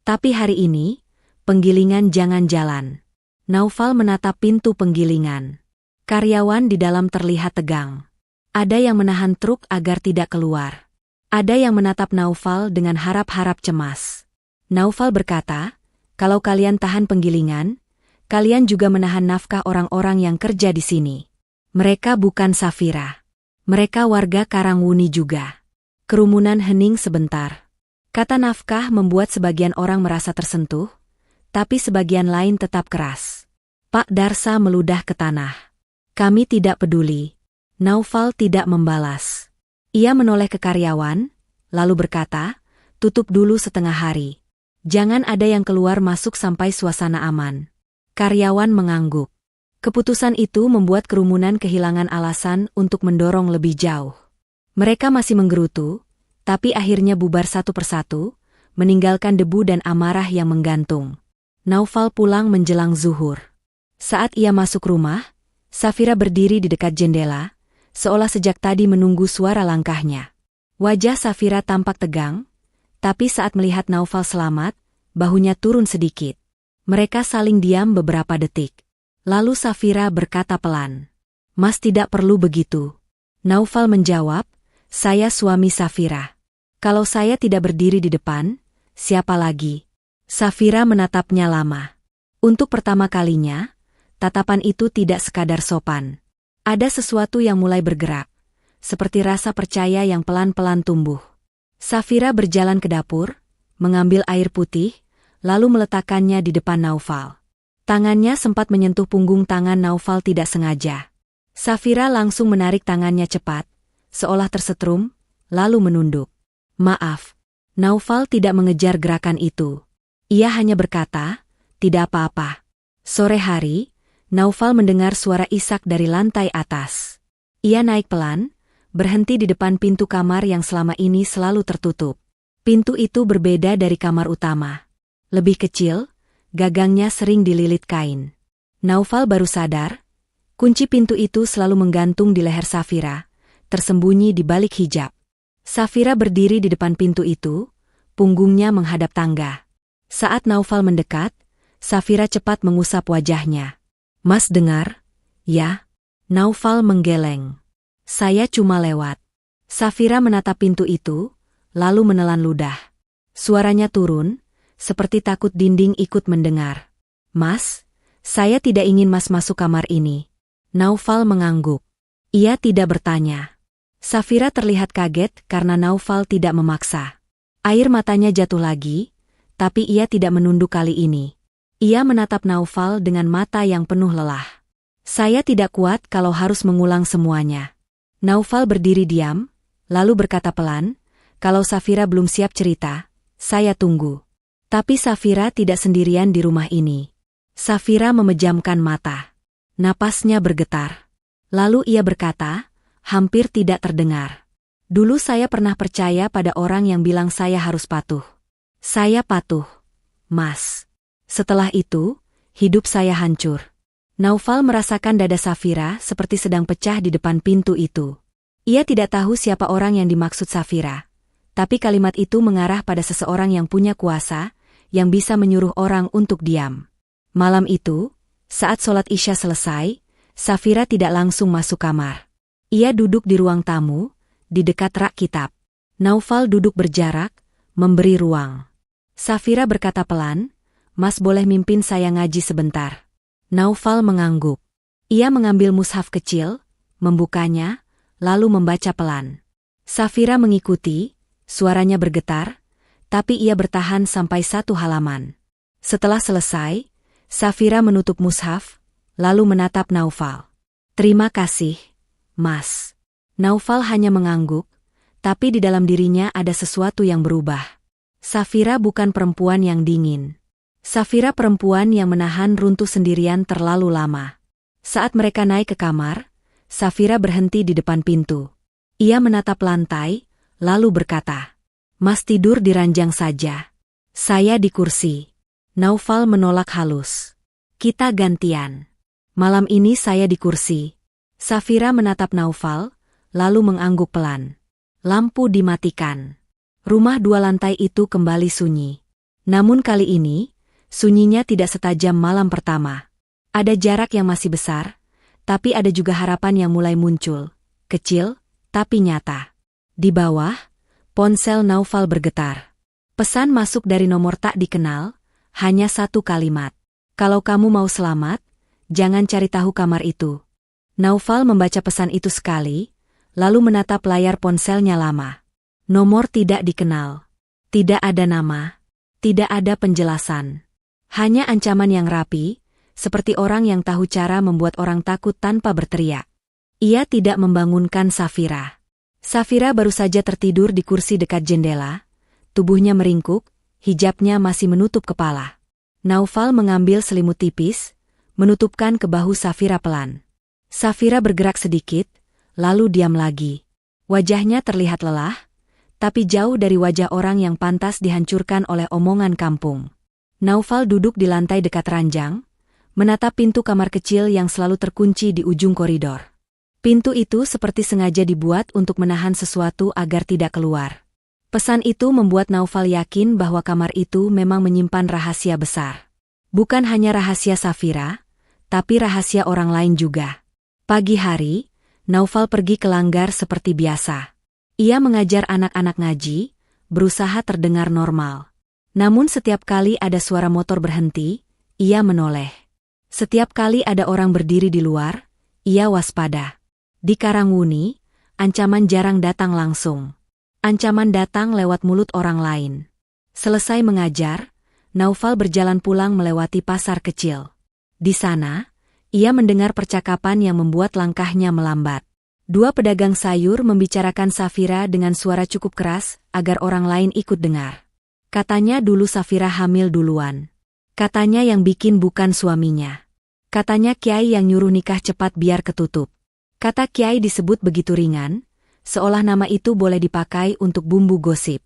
Tapi hari ini, penggilingan jangan jalan. Naufal menatap pintu penggilingan. Karyawan di dalam terlihat tegang. Ada yang menahan truk agar tidak keluar. Ada yang menatap Naufal dengan harap-harap cemas. Naufal berkata, kalau kalian tahan penggilingan, kalian juga menahan nafkah orang-orang yang kerja di sini. Mereka bukan Safira. Mereka warga Karangwuni juga. Kerumunan hening sebentar. Kata nafkah membuat sebagian orang merasa tersentuh, tapi sebagian lain tetap keras. Pak Darsa meludah ke tanah. Kami tidak peduli. Naufal tidak membalas. Ia menoleh ke karyawan, lalu berkata, tutup dulu setengah hari. Jangan ada yang keluar masuk sampai suasana aman. Karyawan mengangguk. Keputusan itu membuat kerumunan kehilangan alasan untuk mendorong lebih jauh. Mereka masih menggerutu, tapi akhirnya bubar satu persatu, meninggalkan debu dan amarah yang menggantung. Naufal pulang menjelang zuhur. Saat ia masuk rumah, Safira berdiri di dekat jendela, seolah sejak tadi menunggu suara langkahnya. Wajah Safira tampak tegang, tapi saat melihat Naufal selamat, bahunya turun sedikit. Mereka saling diam beberapa detik. Lalu Safira berkata pelan, Mas tidak perlu begitu. Naufal menjawab, saya suami Safira. Kalau saya tidak berdiri di depan, siapa lagi? Safira menatapnya lama. Untuk pertama kalinya, tatapan itu tidak sekadar sopan. Ada sesuatu yang mulai bergerak, seperti rasa percaya yang pelan-pelan tumbuh. Safira berjalan ke dapur, mengambil air putih, lalu meletakkannya di depan Naufal. Tangannya sempat menyentuh punggung tangan Naufal tidak sengaja. Safira langsung menarik tangannya cepat, seolah tersetrum, lalu menunduk. Maaf. Naufal tidak mengejar gerakan itu. Ia hanya berkata, tidak apa-apa. Sore hari, Naufal mendengar suara isak dari lantai atas. Ia naik pelan, berhenti di depan pintu kamar yang selama ini selalu tertutup. Pintu itu berbeda dari kamar utama. Lebih kecil, gagangnya sering dililit kain. Naufal baru sadar, kunci pintu itu selalu menggantung di leher Safira, tersembunyi di balik hijab. Safira berdiri di depan pintu itu, punggungnya menghadap tangga. Saat Naufal mendekat, Safira cepat mengusap wajahnya. "Mas dengar?" "Ya." Naufal menggeleng. "Saya cuma lewat." Safira menatap pintu itu, lalu menelan ludah. Suaranya turun, seperti takut dinding ikut mendengar. "Mas, saya tidak ingin Mas masuk kamar ini." Naufal mengangguk. Ia tidak bertanya. Safira terlihat kaget karena Naufal tidak memaksa. Air matanya jatuh lagi, tapi ia tidak menunduk kali ini. Ia menatap Naufal dengan mata yang penuh lelah. "Saya tidak kuat kalau harus mengulang semuanya." Naufal berdiri diam, lalu berkata pelan, "Kalau Safira belum siap cerita, saya tunggu." Tapi Safira tidak sendirian di rumah ini. Safira memejamkan mata. Napasnya bergetar. Lalu ia berkata, hampir tidak terdengar, "Dulu saya pernah percaya pada orang yang bilang saya harus patuh. Saya patuh, Mas. Setelah itu, hidup saya hancur." Naufal merasakan dada Safira seperti sedang pecah di depan pintu itu. Ia tidak tahu siapa orang yang dimaksud Safira. Tapi kalimat itu mengarah pada seseorang yang punya kuasa, yang bisa menyuruh orang untuk diam. Malam itu, saat sholat Isya selesai, Safira tidak langsung masuk kamar. Ia duduk di ruang tamu, di dekat rak kitab. Naufal duduk berjarak, memberi ruang. Safira berkata pelan, "Mas boleh mimpin saya ngaji sebentar." Naufal mengangguk. Ia mengambil mushaf kecil, membukanya, lalu membaca pelan. Safira mengikuti. Suaranya bergetar, tapi ia bertahan sampai 1 halaman. Setelah selesai, Safira menutup mushaf, lalu menatap Naufal. "Terima kasih, Mas." Naufal hanya mengangguk, tapi di dalam dirinya ada sesuatu yang berubah. Safira bukan perempuan yang dingin. Safira perempuan yang menahan runtuh sendirian terlalu lama. Saat mereka naik ke kamar, Safira berhenti di depan pintu. Ia menatap lantai, lalu berkata, "Mas tidur di ranjang saja. Saya di kursi." Naufal menolak halus. "Kita gantian. Malam ini saya di kursi." Safira menatap Naufal, lalu mengangguk pelan. Lampu dimatikan. Rumah 2 lantai itu kembali sunyi. Namun kali ini, sunyinya tidak setajam malam pertama. Ada jarak yang masih besar, tapi ada juga harapan yang mulai muncul. Kecil, tapi nyata. Di bawah, ponsel Naufal bergetar. Pesan masuk dari nomor tak dikenal, hanya 1 kalimat. "Kalau kamu mau selamat, jangan cari tahu kamar itu." Naufal membaca pesan itu sekali, lalu menatap layar ponselnya lama. Nomor tidak dikenal. Tidak ada nama. Tidak ada penjelasan. Hanya ancaman yang rapi, seperti orang yang tahu cara membuat orang takut tanpa berteriak. Ia tidak membangunkan Safira. Safira baru saja tertidur di kursi dekat jendela, tubuhnya meringkuk, hijabnya masih menutup kepala. Naufal mengambil selimut tipis, menutupkan ke bahu Safira pelan. Safira bergerak sedikit, lalu diam lagi. Wajahnya terlihat lelah, tapi jauh dari wajah orang yang pantas dihancurkan oleh omongan kampung. Naufal duduk di lantai dekat ranjang, menatap pintu kamar kecil yang selalu terkunci di ujung koridor. Pintu itu seperti sengaja dibuat untuk menahan sesuatu agar tidak keluar. Pesan itu membuat Naufal yakin bahwa kamar itu memang menyimpan rahasia besar. Bukan hanya rahasia Safira, tapi rahasia orang lain juga. Pagi hari, Naufal pergi ke langgar seperti biasa. Ia mengajar anak-anak ngaji, berusaha terdengar normal. Namun setiap kali ada suara motor berhenti, ia menoleh. Setiap kali ada orang berdiri di luar, ia waspada. Di Karangwuni, ancaman jarang datang langsung. Ancaman datang lewat mulut orang lain. Selesai mengajar, Naufal berjalan pulang melewati pasar kecil. Di sana, ia mendengar percakapan yang membuat langkahnya melambat. 2 pedagang sayur membicarakan Safira dengan suara cukup keras agar orang lain ikut dengar. Katanya dulu Safira hamil duluan. Katanya yang bikin bukan suaminya. Katanya Kiai yang nyuruh nikah cepat biar ketutup. Kata Kiai disebut begitu ringan, seolah nama itu boleh dipakai untuk bumbu gosip.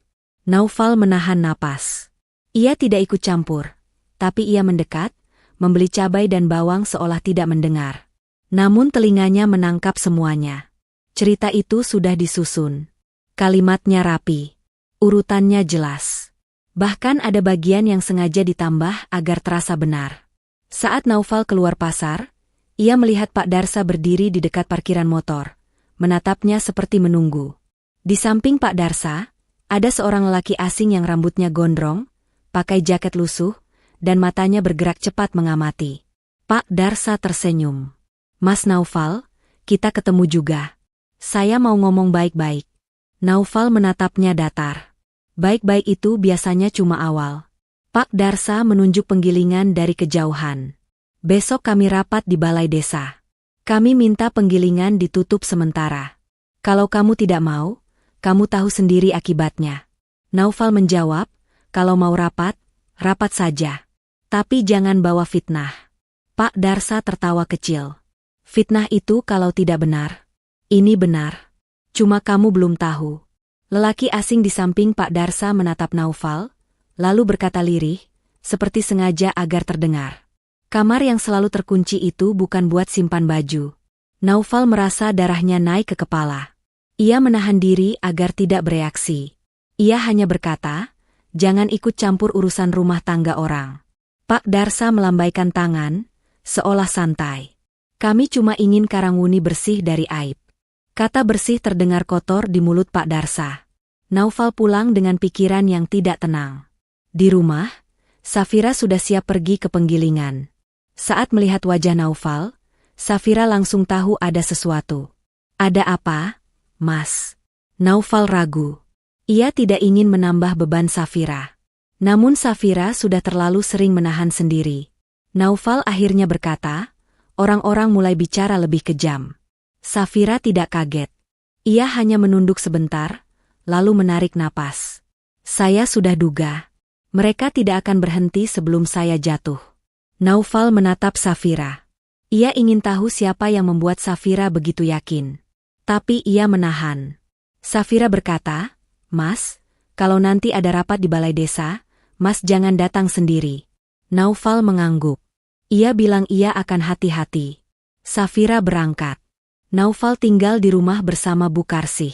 Naufal menahan napas. Ia tidak ikut campur, tapi ia mendekat, membeli cabai dan bawang seolah tidak mendengar. Namun telinganya menangkap semuanya. Cerita itu sudah disusun. Kalimatnya rapi. Urutannya jelas. Bahkan ada bagian yang sengaja ditambah agar terasa benar. Saat Naufal keluar pasar, ia melihat Pak Darsa berdiri di dekat parkiran motor, menatapnya seperti menunggu. Di samping Pak Darsa, ada seorang lelaki asing yang rambutnya gondrong, pakai jaket lusuh, dan matanya bergerak cepat mengamati. Pak Darsa tersenyum. "Mas Naufal, kita ketemu juga. Saya mau ngomong baik-baik." Naufal menatapnya datar. Baik-baik itu biasanya cuma awal. Pak Darsa menunjuk penggilingan dari kejauhan. "Besok kami rapat di balai desa. Kami minta penggilingan ditutup sementara. Kalau kamu tidak mau, kamu tahu sendiri akibatnya." Naufal menjawab, "Kalau mau rapat, rapat saja. Tapi jangan bawa fitnah." Pak Darsa tertawa kecil. "Fitnah itu kalau tidak benar. Ini benar. Cuma kamu belum tahu." Lelaki asing di samping Pak Darsa menatap Naufal, lalu berkata lirih, seperti sengaja agar terdengar. "Kamar yang selalu terkunci itu bukan buat simpan baju." Naufal merasa darahnya naik ke kepala. Ia menahan diri agar tidak bereaksi. Ia hanya berkata, "Jangan ikut campur urusan rumah tangga orang." Pak Darsa melambaikan tangan, seolah santai. "Kami cuma ingin Karangwuni bersih dari aib." Kata bersih terdengar kotor di mulut Pak Darsa. Naufal pulang dengan pikiran yang tidak tenang. Di rumah, Safira sudah siap pergi ke penggilingan. Saat melihat wajah Naufal, Safira langsung tahu ada sesuatu. "Ada apa, Mas?" Naufal ragu. Ia tidak ingin menambah beban Safira. Namun Safira sudah terlalu sering menahan sendiri. Naufal akhirnya berkata, "Orang-orang mulai bicara lebih kejam." Safira tidak kaget. Ia hanya menunduk sebentar, lalu menarik napas. "Saya sudah duga. Mereka tidak akan berhenti sebelum saya jatuh." Naufal menatap Safira. Ia ingin tahu siapa yang membuat Safira begitu yakin. Tapi ia menahan. Safira berkata, "Mas, kalau nanti ada rapat di balai desa, Mas jangan datang sendiri." Naufal mengangguk. Ia bilang ia akan hati-hati. Safira berangkat. Naufal tinggal di rumah bersama Bu Karsih.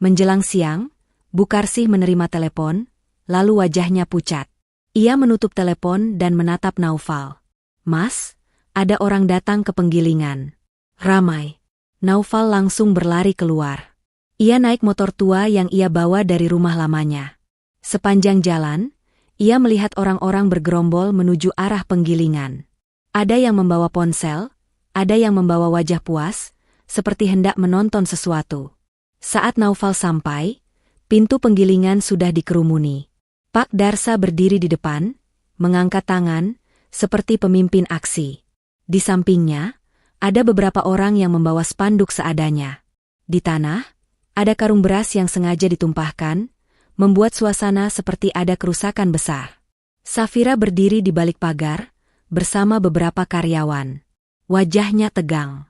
Menjelang siang, Bu Karsih menerima telepon, lalu wajahnya pucat. Ia menutup telepon dan menatap Naufal. "Mas, ada orang datang ke penggilingan." Ramai. Naufal langsung berlari keluar. Ia naik motor tua yang ia bawa dari rumah lamanya. Sepanjang jalan, ia melihat orang-orang bergerombol menuju arah penggilingan. Ada yang membawa ponsel, ada yang membawa wajah puas, seperti hendak menonton sesuatu. Saat Naufal sampai, pintu penggilingan sudah dikerumuni. Pak Darsa berdiri di depan, mengangkat tangan, seperti pemimpin aksi. Di sampingnya, ada beberapa orang yang membawa spanduk seadanya. Di tanah, ada karung beras yang sengaja ditumpahkan, membuat suasana seperti ada kerusakan besar. Safira berdiri di balik pagar, bersama beberapa karyawan. Wajahnya tegang.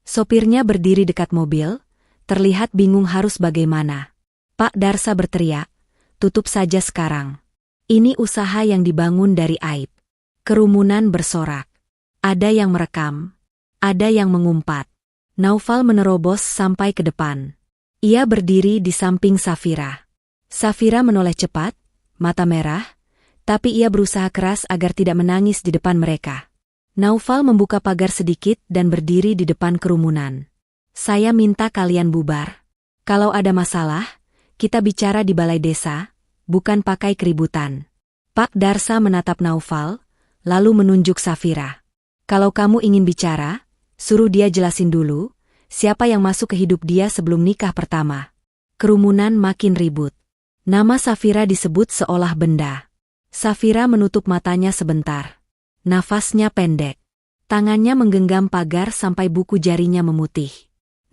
Sopirnya berdiri dekat mobil, terlihat bingung harus bagaimana. Pak Darsa berteriak, "Tutup saja sekarang. Ini usaha yang dibangun dari aib." Kerumunan bersorak. Ada yang merekam. Ada yang mengumpat. Naufal menerobos sampai ke depan. Ia berdiri di samping Safira. Safira menoleh cepat, mata merah, tapi ia berusaha keras agar tidak menangis di depan mereka. Naufal membuka pagar sedikit dan berdiri di depan kerumunan. "Saya minta kalian bubar. Kalau ada masalah, kita bicara di balai desa, bukan pakai keributan." Pak Darsa menatap Naufal, lalu menunjuk Safira. "Kalau kamu ingin bicara, suruh dia jelasin dulu, siapa yang masuk ke hidup dia sebelum nikah pertama." Kerumunan makin ribut. Nama Safira disebut seolah benda. Safira menutup matanya sebentar. Nafasnya pendek. Tangannya menggenggam pagar sampai buku jarinya memutih.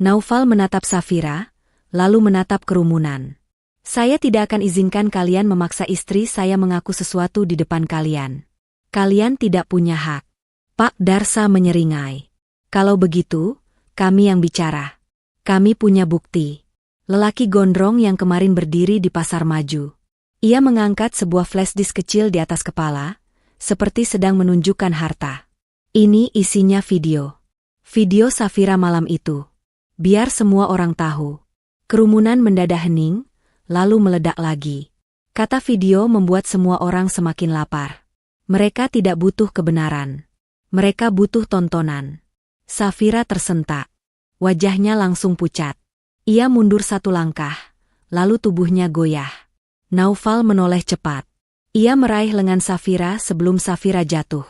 Naufal menatap Safira, lalu menatap kerumunan. "Saya tidak akan izinkan kalian memaksa istri saya mengaku sesuatu di depan kalian. Kalian tidak punya hak." Pak Darsa menyeringai. "Kalau begitu, kami yang bicara. Kami punya bukti." Lelaki gondrong yang kemarin berdiri di pasar maju. Ia mengangkat sebuah flash disk kecil di atas kepala, seperti sedang menunjukkan harta. Ini isinya video. Video Safira malam itu. Biar semua orang tahu. Kerumunan mendadak hening, lalu meledak lagi. Kata video membuat semua orang semakin lapar. Mereka tidak butuh kebenaran. Mereka butuh tontonan. Safira tersentak. Wajahnya langsung pucat. Ia mundur satu langkah, lalu tubuhnya goyah. Naufal menoleh cepat. Ia meraih lengan Safira sebelum Safira jatuh.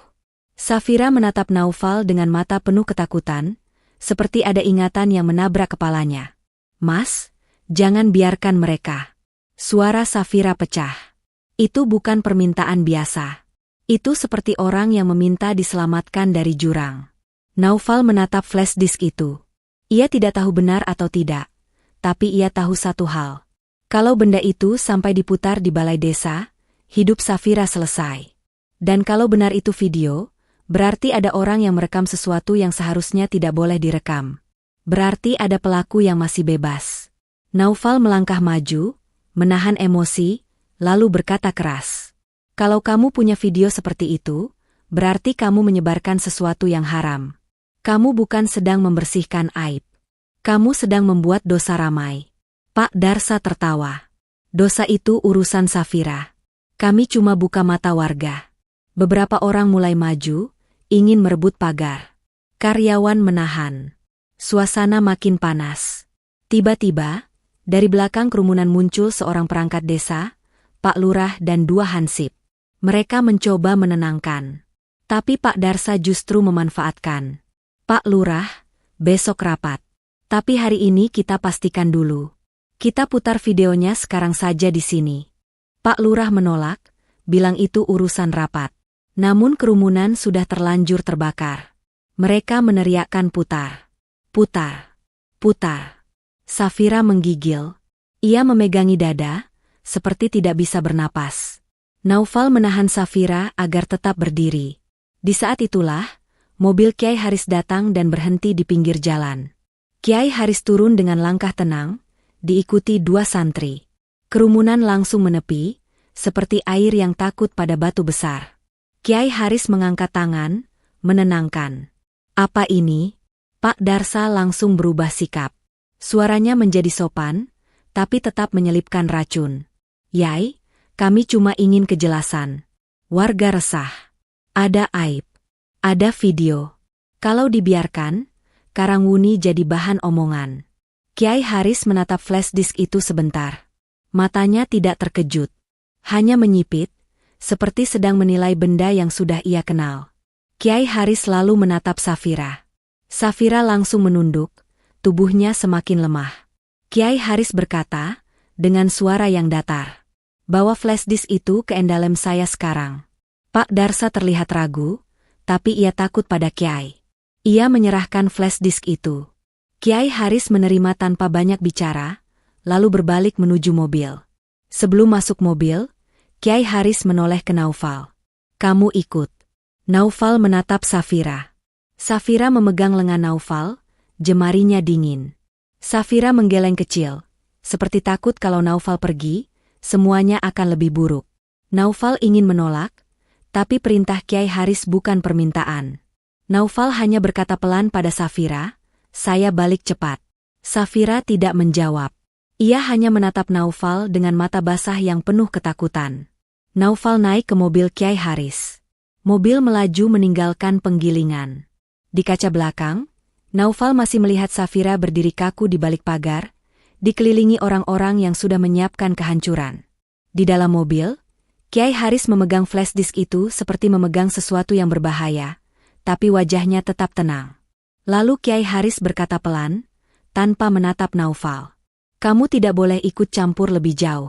Safira menatap Naufal dengan mata penuh ketakutan, seperti ada ingatan yang menabrak kepalanya. "Mas, jangan biarkan mereka." Suara Safira pecah. Itu bukan permintaan biasa. Itu seperti orang yang meminta diselamatkan dari jurang. Naufal menatap flash disk itu. Ia tidak tahu benar atau tidak, tapi ia tahu satu hal. Kalau benda itu sampai diputar di balai desa, hidup Safira selesai. Dan kalau benar itu video, berarti ada orang yang merekam sesuatu yang seharusnya tidak boleh direkam. Berarti ada pelaku yang masih bebas. Naufal melangkah maju, menahan emosi, lalu berkata keras. "Kalau kamu punya video seperti itu, berarti kamu menyebarkan sesuatu yang haram. Kamu bukan sedang membersihkan aib. Kamu sedang membuat dosa ramai." Pak Darsa tertawa. "Dosa itu urusan Safira. Kami cuma buka mata warga." Beberapa orang mulai maju, ingin merebut pagar. Karyawan menahan. Suasana makin panas. Tiba-tiba, dari belakang kerumunan muncul seorang perangkat desa, Pak Lurah dan dua hansip. Mereka mencoba menenangkan. Tapi Pak Darsa justru memanfaatkan. "Pak Lurah, besok rapat. Tapi hari ini kita pastikan dulu. Kita putar videonya sekarang saja di sini." Pak Lurah menolak, bilang itu urusan rapat. Namun kerumunan sudah terlanjur terbakar. Mereka meneriakkan putar. Putar. Putar. Safira menggigil. Ia memegangi dada, seperti tidak bisa bernapas. Naufal menahan Safira agar tetap berdiri. Di saat itulah, mobil Kiai Haris datang dan berhenti di pinggir jalan. Kiai Haris turun dengan langkah tenang, diikuti dua santri. Kerumunan langsung menepi, seperti air yang takut pada batu besar. Kiai Haris mengangkat tangan, menenangkan. "Apa ini?" Pak Darsa langsung berubah sikap. Suaranya menjadi sopan, tapi tetap menyelipkan racun. "Yai, kami cuma ingin kejelasan." Warga resah. Ada aib. Ada video. Kalau dibiarkan, Karangwuni jadi bahan omongan. Kiai Haris menatap flash disk itu sebentar. Matanya tidak terkejut. Hanya menyipit, seperti sedang menilai benda yang sudah ia kenal. Kiai Haris lalu menatap Safira. Safira langsung menunduk, tubuhnya semakin lemah. Kiai Haris berkata, dengan suara yang datar, "Bawa flash disk itu ke endalem saya sekarang." Pak Darsa terlihat ragu, tapi ia takut pada Kiai. Ia menyerahkan flash disk itu. Kiai Haris menerima tanpa banyak bicara, lalu berbalik menuju mobil. Sebelum masuk mobil, Kiai Haris menoleh ke Naufal. "Kamu ikut." Naufal menatap Safira. Safira memegang lengan Naufal, jemarinya dingin. Safira menggeleng kecil, seperti takut kalau Naufal pergi, semuanya akan lebih buruk. Naufal ingin menolak, tapi perintah Kiai Haris bukan permintaan. Naufal hanya berkata pelan pada Safira, "Saya balik cepat." Safira tidak menjawab. Ia hanya menatap Naufal dengan mata basah yang penuh ketakutan. Naufal naik ke mobil Kiai Haris. Mobil melaju meninggalkan penggilingan. Di kaca belakang, Naufal masih melihat Safira berdiri kaku di balik pagar, dikelilingi orang-orang yang sudah menyiapkan kehancuran. Di dalam mobil, Kiai Haris memegang flash disk itu seperti memegang sesuatu yang berbahaya, tapi wajahnya tetap tenang. Lalu Kiai Haris berkata pelan, tanpa menatap Naufal. "Kamu tidak boleh ikut campur lebih jauh.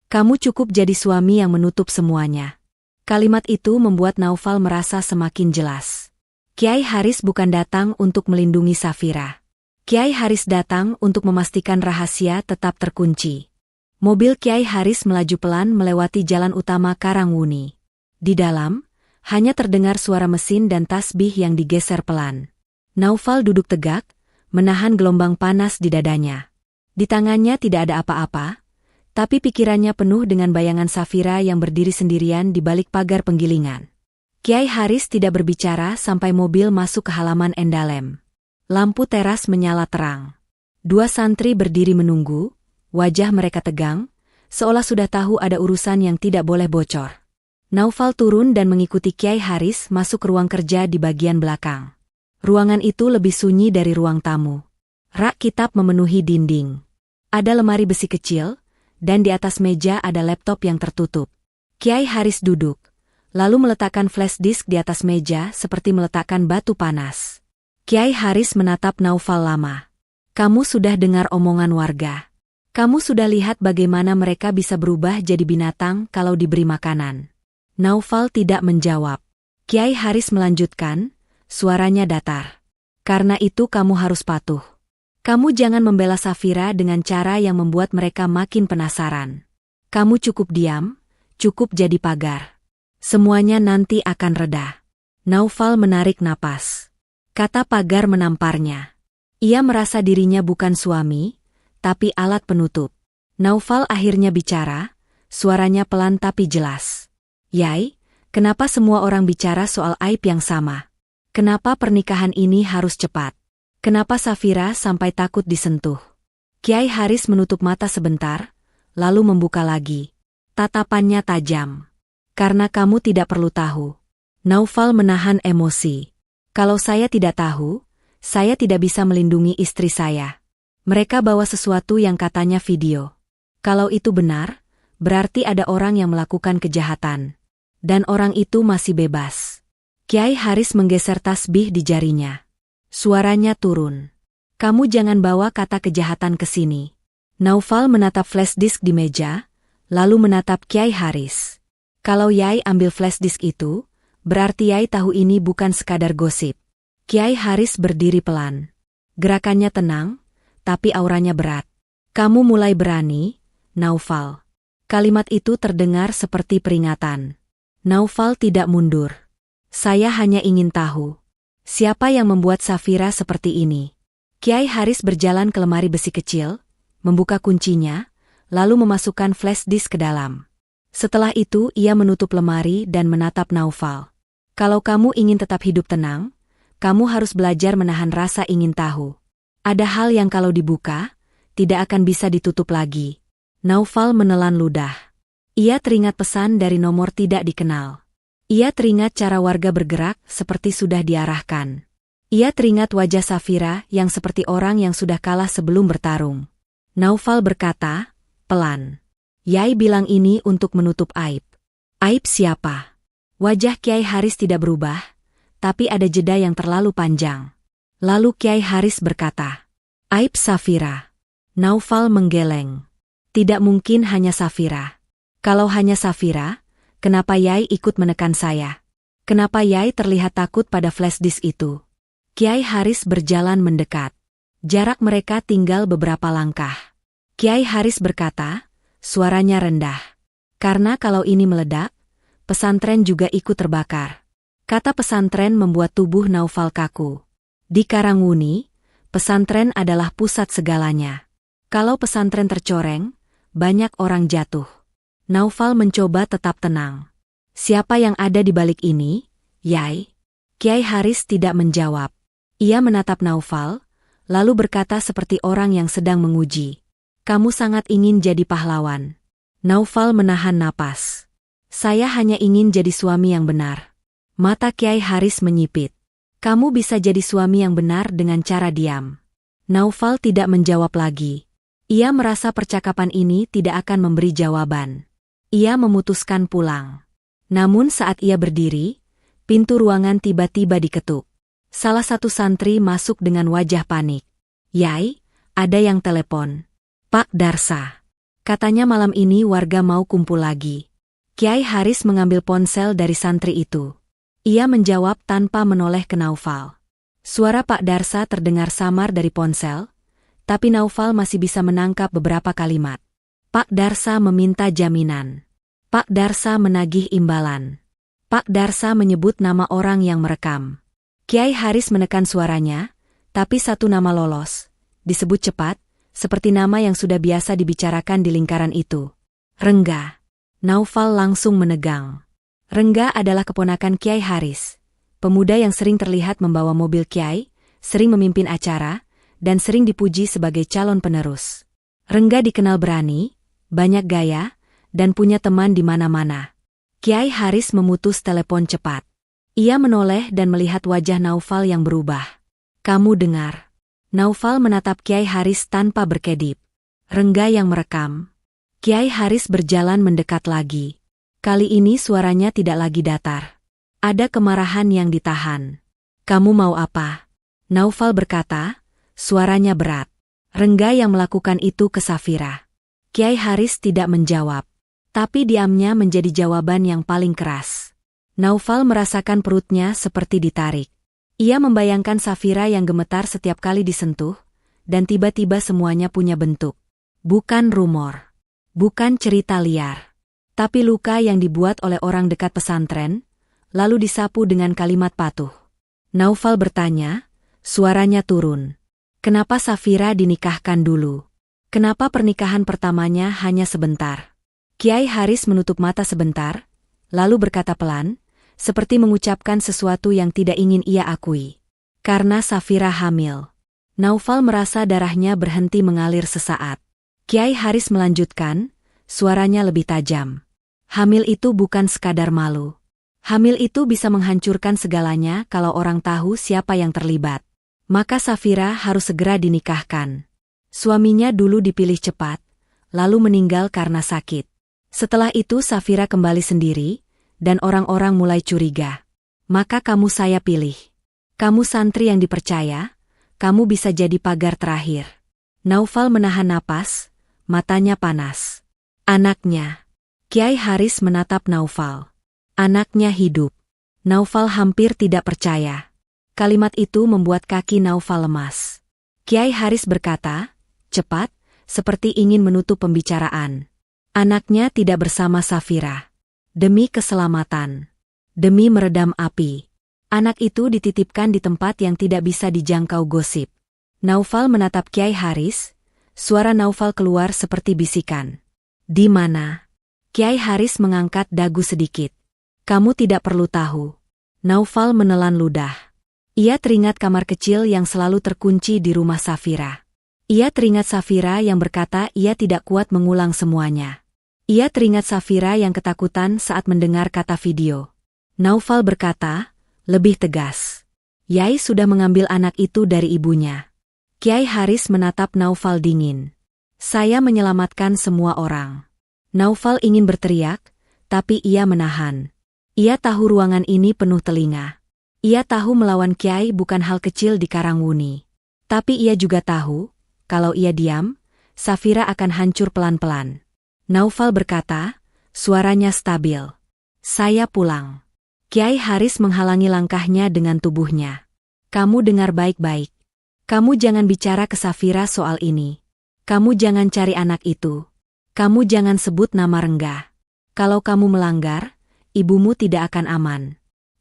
Kamu cukup jadi suami yang menutup semuanya." Kalimat itu membuat Naufal merasa semakin jelas. Kiai Haris bukan datang untuk melindungi Safira. Kiai Haris datang untuk memastikan rahasia tetap terkunci. Mobil Kiai Haris melaju pelan melewati jalan utama Karangwuni. Di dalam, hanya terdengar suara mesin dan tasbih yang digeser pelan. Naufal duduk tegak, menahan gelombang panas di dadanya. Di tangannya tidak ada apa-apa, Tapi pikirannya penuh dengan bayangan Safira yang berdiri sendirian di balik pagar penggilingan. Kiai Haris tidak berbicara sampai mobil masuk ke halaman Endalem. Lampu teras menyala terang. Dua santri berdiri menunggu, wajah mereka tegang, seolah sudah tahu ada urusan yang tidak boleh bocor. Naufal turun dan mengikuti Kiai Haris masuk ke ruang kerja di bagian belakang. Ruangan itu lebih sunyi dari ruang tamu. Rak kitab memenuhi dinding. Ada lemari besi kecil, dan di atas meja ada laptop yang tertutup. Kiai Haris duduk, lalu meletakkan flash disk di atas meja seperti meletakkan batu panas. Kiai Haris menatap Naufal lama. Kamu sudah dengar omongan warga. Kamu sudah lihat bagaimana mereka bisa berubah jadi binatang kalau diberi makanan. Naufal tidak menjawab. Kiai Haris melanjutkan, suaranya datar. Karena itu kamu harus patuh. Kamu jangan membela Safira dengan cara yang membuat mereka makin penasaran. Kamu cukup diam, cukup jadi pagar. Semuanya nanti akan reda. Naufal menarik napas. Kata pagar menamparnya. Ia merasa dirinya bukan suami, tapi alat penutup. Naufal akhirnya bicara, suaranya pelan tapi jelas. Yai, kenapa semua orang bicara soal aib yang sama? Kenapa pernikahan ini harus cepat? Kenapa Safira sampai takut disentuh? Kiai Haris menutup mata sebentar, lalu membuka lagi. Tatapannya tajam. Karena kamu tidak perlu tahu. Naufal menahan emosi. Kalau saya tidak tahu, saya tidak bisa melindungi istri saya. Mereka bawa sesuatu yang katanya video. Kalau itu benar, berarti ada orang yang melakukan kejahatan. Dan orang itu masih bebas. Kiai Haris menggeser tasbih di jarinya. Suaranya turun. Kamu jangan bawa kata kejahatan ke sini. Naufal menatap flash disk di meja, lalu menatap Kiai Haris. Kalau Yai ambil flash disk itu, berarti Yai tahu ini bukan sekadar gosip. Kiai Haris berdiri pelan. Gerakannya tenang, tapi auranya berat. Kamu mulai berani, Naufal. Kalimat itu terdengar seperti peringatan. Naufal tidak mundur. Saya hanya ingin tahu. Siapa yang membuat Safira seperti ini? Kiai Haris berjalan ke lemari besi kecil, membuka kuncinya, lalu memasukkan flash disk ke dalam. Setelah itu ia menutup lemari dan menatap Naufal. Kalau kamu ingin tetap hidup tenang, kamu harus belajar menahan rasa ingin tahu. Ada hal yang kalau dibuka, tidak akan bisa ditutup lagi. Naufal menelan ludah. Ia teringat pesan dari nomor tidak dikenal. Ia teringat cara warga bergerak seperti sudah diarahkan. Ia teringat wajah Safira yang seperti orang yang sudah kalah sebelum bertarung. Naufal berkata, pelan. Yai bilang ini untuk menutup aib. Aib siapa? Wajah Kiai Haris tidak berubah, tapi ada jeda yang terlalu panjang. Lalu Kiai Haris berkata, aib Safira. Naufal menggeleng. Tidak mungkin hanya Safira. Kalau hanya Safira, kenapa Yai ikut menekan saya? Kenapa Yai terlihat takut pada flash disk itu? Kiai Haris berjalan mendekat. Jarak mereka tinggal beberapa langkah. Kiai Haris berkata, suaranya rendah. Karena kalau ini meledak, pesantren juga ikut terbakar. Kata pesantren membuat tubuh Naufal kaku. Di Karangwuni, pesantren adalah pusat segalanya. Kalau pesantren tercoreng, banyak orang jatuh. Naufal mencoba tetap tenang. Siapa yang ada di balik ini, Yai? Kiai Haris tidak menjawab. Ia menatap Naufal, lalu berkata seperti orang yang sedang menguji. Kamu sangat ingin jadi pahlawan. Naufal menahan napas. Saya hanya ingin jadi suami yang benar. Mata Kiai Haris menyipit. Kamu bisa jadi suami yang benar dengan cara diam. Naufal tidak menjawab lagi. Ia merasa percakapan ini tidak akan memberi jawaban. Ia memutuskan pulang. Namun saat ia berdiri, pintu ruangan tiba-tiba diketuk. Salah satu santri masuk dengan wajah panik. Yai, ada yang telepon. Pak Darsa. Katanya malam ini warga mau kumpul lagi. Kiai Haris mengambil ponsel dari santri itu. Ia menjawab tanpa menoleh ke Naufal. Suara Pak Darsa terdengar samar dari ponsel, tapi Naufal masih bisa menangkap beberapa kalimat. Pak Darsa meminta jaminan. Pak Darsa menagih imbalan. Pak Darsa menyebut nama orang yang merekam. Kiai Haris menekan suaranya, tapi satu nama lolos. Disebut cepat, seperti nama yang sudah biasa dibicarakan di lingkaran itu. Rengga. Naufal langsung menegang. Rengga adalah keponakan Kiai Haris, pemuda yang sering terlihat membawa mobil Kiai, sering memimpin acara, dan sering dipuji sebagai calon penerus. Rengga dikenal berani, banyak gaya, dan punya teman di mana-mana. Kiai Haris memutus telepon cepat. Ia menoleh dan melihat wajah Naufal yang berubah. "Kamu dengar?" Naufal menatap Kiai Haris tanpa berkedip. Rengga yang merekam. Kiai Haris berjalan mendekat lagi. Kali ini suaranya tidak lagi datar. Ada kemarahan yang ditahan. "Kamu mau apa?" Naufal berkata, suaranya berat. "Rengga yang melakukan itu ke Safira." Kiai Haris tidak menjawab. Tapi diamnya menjadi jawaban yang paling keras. Naufal merasakan perutnya seperti ditarik. Ia membayangkan Safira yang gemetar setiap kali disentuh, dan tiba-tiba semuanya punya bentuk. Bukan rumor. Bukan cerita liar. Tapi luka yang dibuat oleh orang dekat pesantren, lalu disapu dengan kalimat patuh. Naufal bertanya, suaranya turun. Kenapa Safira dinikahkan dulu? Kenapa pernikahan pertamanya hanya sebentar? Kiai Haris menutup mata sebentar, lalu berkata pelan, seperti mengucapkan sesuatu yang tidak ingin ia akui. Karena Safira hamil. Naufal merasa darahnya berhenti mengalir sesaat. Kiai Haris melanjutkan, suaranya lebih tajam. Hamil itu bukan sekadar malu. Hamil itu bisa menghancurkan segalanya kalau orang tahu siapa yang terlibat. Maka Safira harus segera dinikahkan. Suaminya dulu dipilih cepat, lalu meninggal karena sakit. Setelah itu Safira kembali sendiri, dan orang-orang mulai curiga. Maka kamu saya pilih. Kamu santri yang dipercaya, kamu bisa jadi pagar terakhir. Naufal menahan napas, matanya panas. Anaknya. Kiai Haris menatap Naufal. Anaknya hidup. Naufal hampir tidak percaya. Kalimat itu membuat kaki Naufal lemas. Kiai Haris berkata, cepat, seperti ingin menutup pembicaraan. Anaknya tidak bersama Safira. Demi keselamatan. Demi meredam api. Anak itu dititipkan di tempat yang tidak bisa dijangkau gosip. Naufal menatap Kiai Haris. Suara Naufal keluar seperti bisikan. Di mana? Kiai Haris mengangkat dagu sedikit. Kamu tidak perlu tahu. Naufal menelan ludah. Ia teringat kamar kecil yang selalu terkunci di rumah Safira. Ia teringat Safira yang berkata ia tidak kuat mengulang semuanya. Ia teringat Safira yang ketakutan saat mendengar kata video. Naufal berkata, lebih tegas. Yai sudah mengambil anak itu dari ibunya. Kiai Haris menatap Naufal dingin. Saya menyelamatkan semua orang. Naufal ingin berteriak, tapi ia menahan. Ia tahu ruangan ini penuh telinga. Ia tahu melawan Kiai bukan hal kecil di Karangwuni. Tapi ia juga tahu, kalau ia diam, Safira akan hancur pelan-pelan. Naufal berkata, suaranya stabil. Saya pulang. Kiai Haris menghalangi langkahnya dengan tubuhnya. Kamu dengar baik-baik. Kamu jangan bicara ke Safira soal ini. Kamu jangan cari anak itu. Kamu jangan sebut nama Rengga. Kalau kamu melanggar, ibumu tidak akan aman.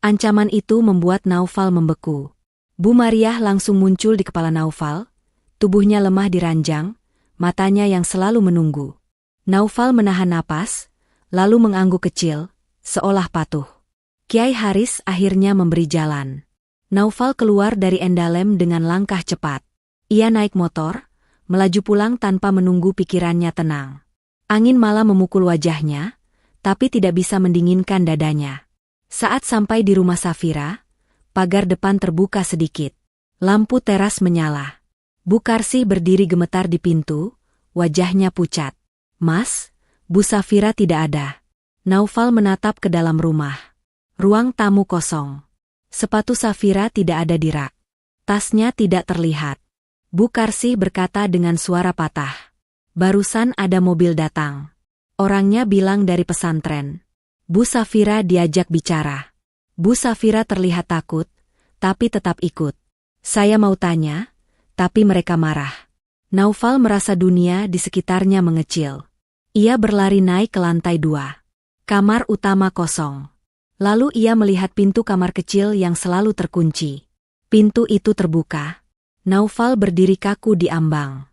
Ancaman itu membuat Naufal membeku. Bu Mariah langsung muncul di kepala Naufal, tubuhnya lemah diranjang, matanya yang selalu menunggu. Naufal menahan napas, lalu mengangguk kecil, seolah patuh. Kiai Haris akhirnya memberi jalan. Naufal keluar dari Endalem dengan langkah cepat. Ia naik motor, melaju pulang tanpa menunggu pikirannya tenang. Angin malam memukul wajahnya, tapi tidak bisa mendinginkan dadanya. Saat sampai di rumah Safira, pagar depan terbuka sedikit. Lampu teras menyala. Bu Karsih berdiri gemetar di pintu, wajahnya pucat. Mas, Bu Safira tidak ada. Naufal menatap ke dalam rumah. Ruang tamu kosong. Sepatu Safira tidak ada di rak. Tasnya tidak terlihat. Bu Karsih berkata dengan suara patah. Barusan ada mobil datang. Orangnya bilang dari pesantren. Bu Safira diajak bicara. Bu Safira terlihat takut, tapi tetap ikut. Saya mau tanya, tapi mereka marah. Naufal merasa dunia di sekitarnya mengecil. Ia berlari naik ke lantai 2. Kamar utama kosong. Lalu ia melihat pintu kamar kecil yang selalu terkunci. Pintu itu terbuka. Naufal berdiri kaku di ambang.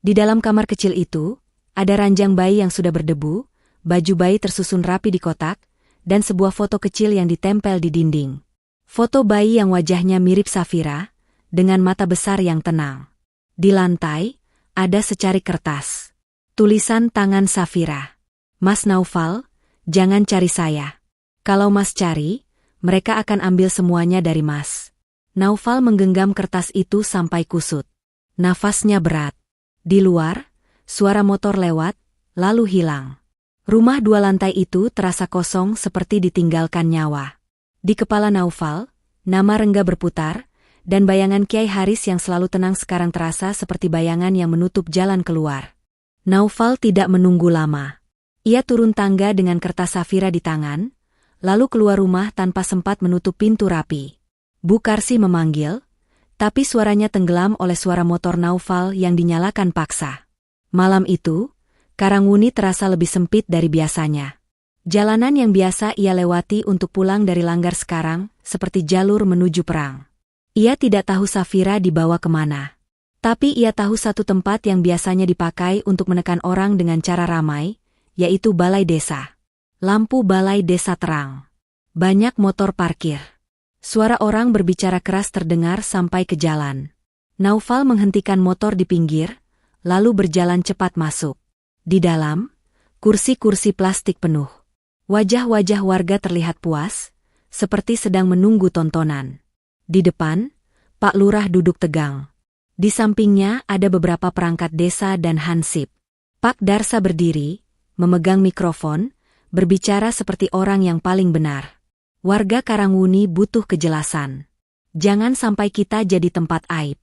Di dalam kamar kecil itu, ada ranjang bayi yang sudah berdebu, baju bayi tersusun rapi di kotak, dan sebuah foto kecil yang ditempel di dinding. Foto bayi yang wajahnya mirip Safira, dengan mata besar yang tenang. Di lantai, ada secari kertas. Tulisan tangan Safira. Mas Naufal, jangan cari saya. Kalau Mas cari, mereka akan ambil semuanya dari Mas. Naufal menggenggam kertas itu sampai kusut. Nafasnya berat. Di luar, suara motor lewat, lalu hilang. Rumah 2 lantai itu terasa kosong seperti ditinggalkan nyawa. Di kepala Naufal, nama Rengga berputar, dan bayangan Kiai Haris yang selalu tenang sekarang terasa seperti bayangan yang menutup jalan keluar. Naufal tidak menunggu lama. Ia turun tangga dengan kertas Safira di tangan, lalu keluar rumah tanpa sempat menutup pintu rapi. Bu Karsi memanggil, tapi suaranya tenggelam oleh suara motor Naufal yang dinyalakan paksa. Malam itu, Karangwuni terasa lebih sempit dari biasanya. Jalanan yang biasa ia lewati untuk pulang dari Langgar sekarang, seperti jalur menuju perang. Ia tidak tahu Safira dibawa kemana. Tapi ia tahu satu tempat yang biasanya dipakai untuk menekan orang dengan cara ramai, yaitu balai desa. Lampu balai desa terang. Banyak motor parkir. Suara orang berbicara keras terdengar sampai ke jalan. Naufal menghentikan motor di pinggir, lalu berjalan cepat masuk. Di dalam, kursi-kursi plastik penuh. Wajah-wajah warga terlihat puas, seperti sedang menunggu tontonan. Di depan, Pak Lurah duduk tegang. Di sampingnya ada beberapa perangkat desa dan hansip. Pak Darsa berdiri, memegang mikrofon, berbicara seperti orang yang paling benar. Warga Karangwuni butuh kejelasan. Jangan sampai kita jadi tempat aib.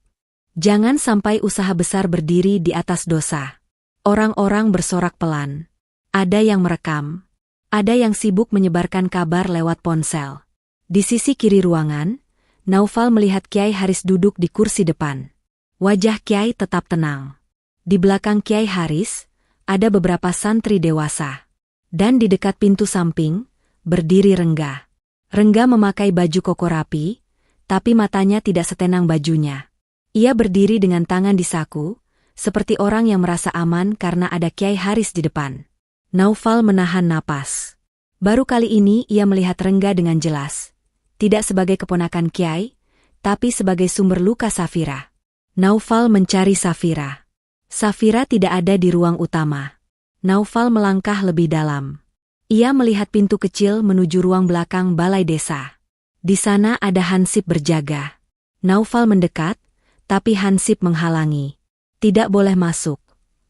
Jangan sampai usaha besar berdiri di atas dosa. Orang-orang bersorak pelan. Ada yang merekam. Ada yang sibuk menyebarkan kabar lewat ponsel. Di sisi kiri ruangan, Naufal melihat Kiai Haris duduk di kursi depan. Wajah Kiai tetap tenang. Di belakang Kiai Haris, ada beberapa santri dewasa. Dan di dekat pintu samping, berdiri Rengga. Rengga memakai baju koko rapi, tapi matanya tidak setenang bajunya. Ia berdiri dengan tangan di saku, seperti orang yang merasa aman karena ada Kiai Haris di depan. Naufal menahan napas. Baru kali ini ia melihat Rengga dengan jelas. Tidak sebagai keponakan Kiai, tapi sebagai sumber luka Safira. Naufal mencari Safira. Safira tidak ada di ruang utama. Naufal melangkah lebih dalam. Ia melihat pintu kecil menuju ruang belakang balai desa. Di sana ada hansip berjaga. Naufal mendekat, tapi hansip menghalangi. Tidak boleh masuk,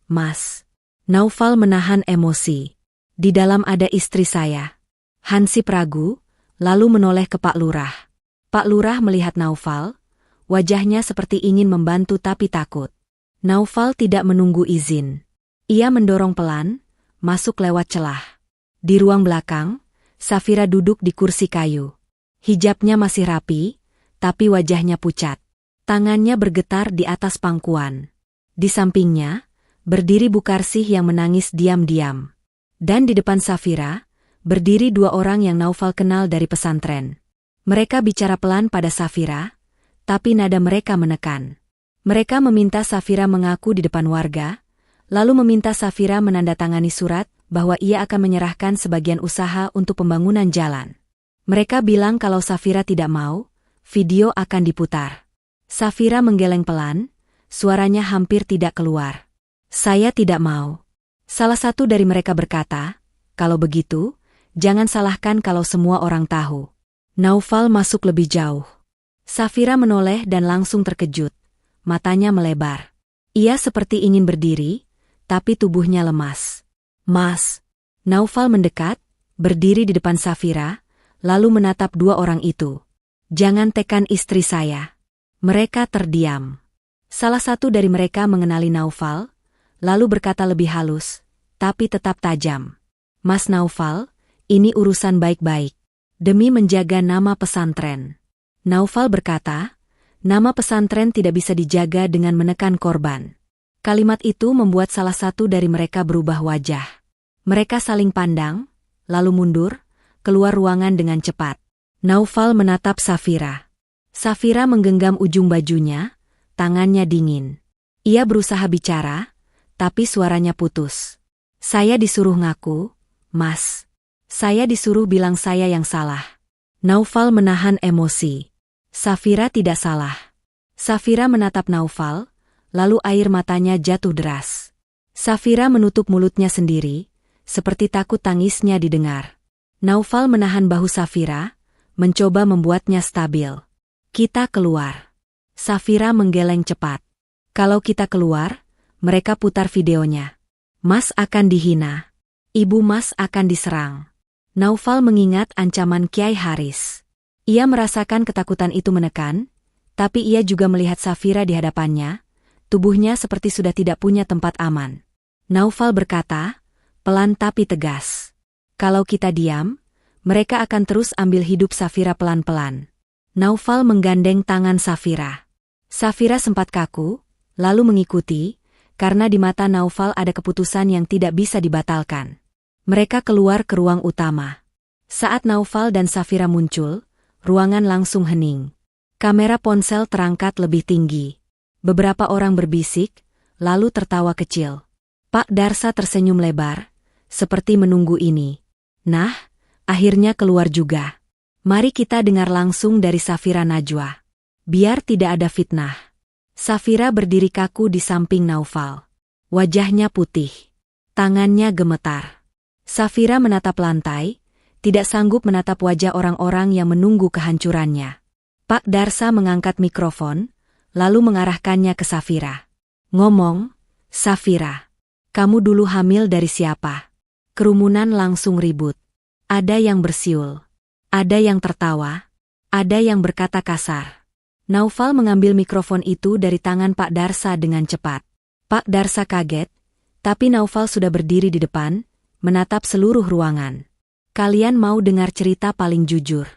Mas. Naufal menahan emosi. Di dalam ada istri saya. Hansip ragu, lalu menoleh ke Pak Lurah. Pak Lurah melihat Naufal, wajahnya seperti ingin membantu tapi takut. Naufal tidak menunggu izin. Ia mendorong pelan, masuk lewat celah. Di ruang belakang, Safira duduk di kursi kayu. Hijabnya masih rapi, tapi wajahnya pucat. Tangannya bergetar di atas pangkuan. Di sampingnya, berdiri Bu Karsih yang menangis diam-diam. Dan di depan Safira, berdiri 2 orang yang Naufal kenal dari pesantren. Mereka bicara pelan pada Safira, tapi nada mereka menekan. Mereka meminta Safira mengaku di depan warga, lalu meminta Safira menandatangani surat bahwa ia akan menyerahkan sebagian usaha untuk pembangunan jalan. Mereka bilang kalau Safira tidak mau, video akan diputar. Safira menggeleng pelan, suaranya hampir tidak keluar. Saya tidak mau. Salah satu dari mereka berkata, kalau begitu, jangan salahkan kalau semua orang tahu. Naufal masuk lebih jauh. Safira menoleh dan langsung terkejut. Matanya melebar. Ia seperti ingin berdiri, tapi tubuhnya lemas. Mas. Naufal mendekat, berdiri di depan Safira, lalu menatap 2 orang itu. Jangan tekan istri saya. Mereka terdiam. Salah satu dari mereka mengenali Naufal, lalu berkata lebih halus, tapi tetap tajam. Mas Naufal, ini urusan baik-baik. Demi menjaga nama pesantren. Naufal berkata, nama pesantren tidak bisa dijaga dengan menekan korban. Kalimat itu membuat salah satu dari mereka berubah wajah. Mereka saling pandang, lalu mundur, keluar ruangan dengan cepat. Naufal menatap Safira. Safira menggenggam ujung bajunya, tangannya dingin. Ia berusaha bicara, tapi suaranya putus. Saya disuruh ngaku, Mas. Saya disuruh bilang saya yang salah. Naufal menahan emosi. Safira tidak salah. Safira menatap Naufal, lalu air matanya jatuh deras. Safira menutup mulutnya sendiri, seperti takut tangisnya didengar. Naufal menahan bahu Safira, mencoba membuatnya stabil. Kita keluar. Safira menggeleng cepat. Kalau kita keluar, mereka putar videonya. Mas akan dihina. Ibu Mas akan diserang. Naufal mengingat ancaman Kiai Haris. Ia merasakan ketakutan itu menekan, tapi ia juga melihat Safira di hadapannya, tubuhnya seperti sudah tidak punya tempat aman. Naufal berkata, pelan tapi tegas. Kalau kita diam, mereka akan terus ambil hidup Safira pelan-pelan. Naufal menggandeng tangan Safira. Safira sempat kaku, lalu mengikuti, karena di mata Naufal ada keputusan yang tidak bisa dibatalkan. Mereka keluar ke ruang utama. Saat Naufal dan Safira muncul, ruangan langsung hening. Kamera ponsel terangkat lebih tinggi. Beberapa orang berbisik, lalu tertawa kecil. Pak Darsa tersenyum lebar, seperti menunggu ini. Nah, akhirnya keluar juga. Mari kita dengar langsung dari Safira Najwa. Biar tidak ada fitnah. Safira berdiri kaku di samping Naufal. Wajahnya putih. Tangannya gemetar. Safira menatap lantai, tidak sanggup menatap wajah orang-orang yang menunggu kehancurannya. Pak Darsa mengangkat mikrofon, lalu mengarahkannya ke Safira. Ngomong, Safira, kamu dulu hamil dari siapa? Kerumunan langsung ribut. Ada yang bersiul. Ada yang tertawa. Ada yang berkata kasar. Naufal mengambil mikrofon itu dari tangan Pak Darsa dengan cepat. Pak Darsa kaget, tapi Naufal sudah berdiri di depan, menatap seluruh ruangan. Kalian mau dengar cerita paling jujur?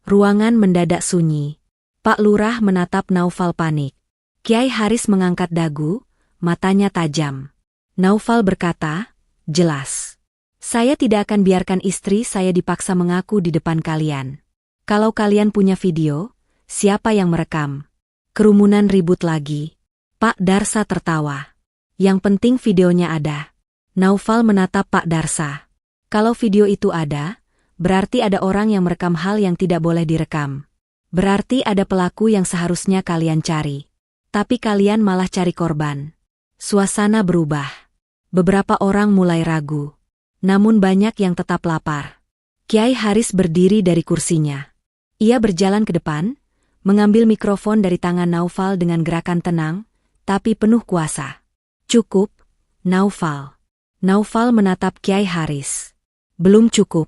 Ruangan mendadak sunyi. Pak Lurah menatap Naufal panik. Kiai Haris mengangkat dagu, matanya tajam. Naufal berkata, jelas. Saya tidak akan biarkan istri saya dipaksa mengaku di depan kalian. Kalau kalian punya video, siapa yang merekam? Kerumunan ribut lagi. Pak Darsa tertawa. Yang penting videonya ada. Naufal menatap Pak Darsa. Kalau video itu ada, berarti ada orang yang merekam hal yang tidak boleh direkam. Berarti ada pelaku yang seharusnya kalian cari. Tapi kalian malah cari korban. Suasana berubah. Beberapa orang mulai ragu. Namun banyak yang tetap lapar. Kiai Haris berdiri dari kursinya. Ia berjalan ke depan, mengambil mikrofon dari tangan Naufal dengan gerakan tenang, tapi penuh kuasa. Cukup, Naufal. Naufal menatap Kiai Haris. Belum cukup,